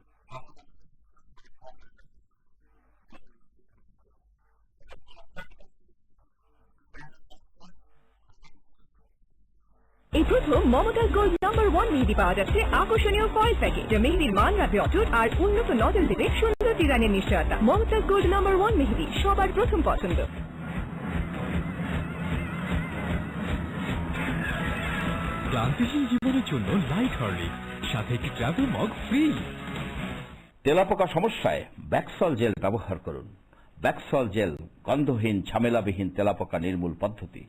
এই প্রথম মমতাজ গোল্ড নাম্বার 1 মেহেদি পাওয়া যাচ্ছে আকর্ষণীয় ফয়েল প্যাকেট, যা মেহেদির মান রাখবে অটুট আর উন্নত নজল দেবে সুন্দর ডিজাইনের নিশ্চয়তা। মমতাজ গোল্ড নাম্বার 1 মেহেদি, সবার প্রথম পছন্দ। ক্লান্তিহীন জীবনের জন্য লাইট হরলিক্স, সাথে একটি ট্রাভেল মগ ফ্রি। তেলাপোকা সমস্যায় ব্যাকসল জেল ব্যবহার করুন। ব্যাকসল জেল গন্ধহীন, ঝামেলাবিহীন তেলাপোকা নির্মূল পদ্ধতি।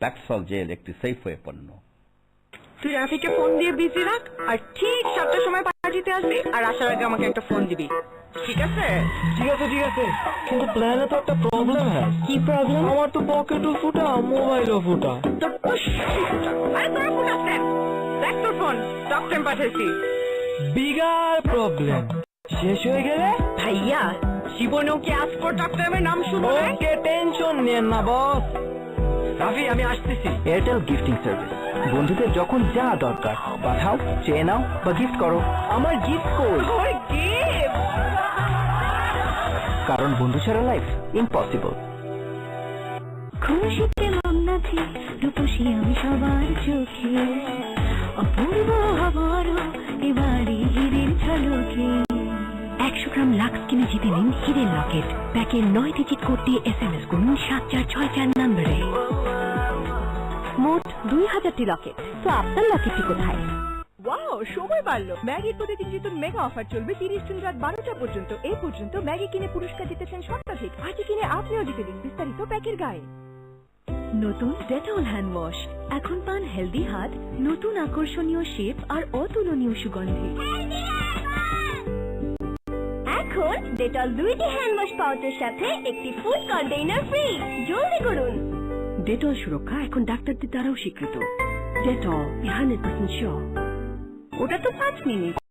ব্যাকসল জেল একটি সেফওয়ে পণ্য। তুই রাফিকে ফোন দিয়ে বিজি রাখ, আর ঠিক 7টার সময় পার্টিতে আসবি, আর আসার আগে আমাকে একটা ফোন দিবি, ঠিক আছে? ঠিক আছে ঠিক আছে, কিন্তু প্ল্যানে তো একটা প্রবলেম হ্যাঁ। কি প্রবলেম? আমার তো পকেটও ফুটা, মোবাইলও ফুটা। আরে তোর ফোন আছে, দেখ তোর ফোন, টক টাইম পাঠাইছি। বিগার প্রবলেম শেষ হয়ে গেলে ভাইয়া জীবনেও কি আজ পর টক টাইমের নাম শুনবো? ওকে, টেনশন নিয়েন না বস। রাফি, আমি আসতেছি। এয়ারটেল গিফটিং সার্ভিস, বন্ধুদের যখন যা দরকার পাঠাও, চেয়ে নাও বা গিফট করো। আমার গিফট কই? কারণ বন্ধু ছাড়া লাইফ ইম্পসিবল। খুশিতে মগ্নাছি, রূপসী আমি সবার চোখে, অপূর্ব হবারও এবারে হিরের ঝলকে। 100 গ্রাম লাক্স কিনে জিতে নিন হিরের লকেট। প্যাকের 9 ডিজিট কোড দিয়ে SMS করুন 7464 নম্বরে। মোট 2000টি লকেট। তো আপনার লকেটটি কোথায়? ওয়াও, সময় বাড়লো। ম্যাগির প্রতিদিন জিতুন মেগা অফার চলবে 30 জুন রাত 12টা পর্যন্ত। এই পর্যন্ত ম্যাগি কিনে পুরস্কার জিতেছেন শতাধিক। আজই কিনে আপনিও জিতে দিন। বিস্তারিত প্যাকের গায়ে। নতুন ডেটল হ্যান্ড ওয়াশ, এখন পান হেলদি হাত, নতুন আকর্ষণীয় শেপ আর অতুলনীয় সুগন্ধি। এখন ডেটল 2টি হ্যান্ড ওয়াশ পাউচের সাথে একটি ফুড কন্টেইনার ফ্রি। জলদি করুন। ডেটল সুরক্ষা এখন ডাক্তারদের দ্বারাও স্বীকৃত। Dettol 100% sure. ওটা তো 5 মিনিট।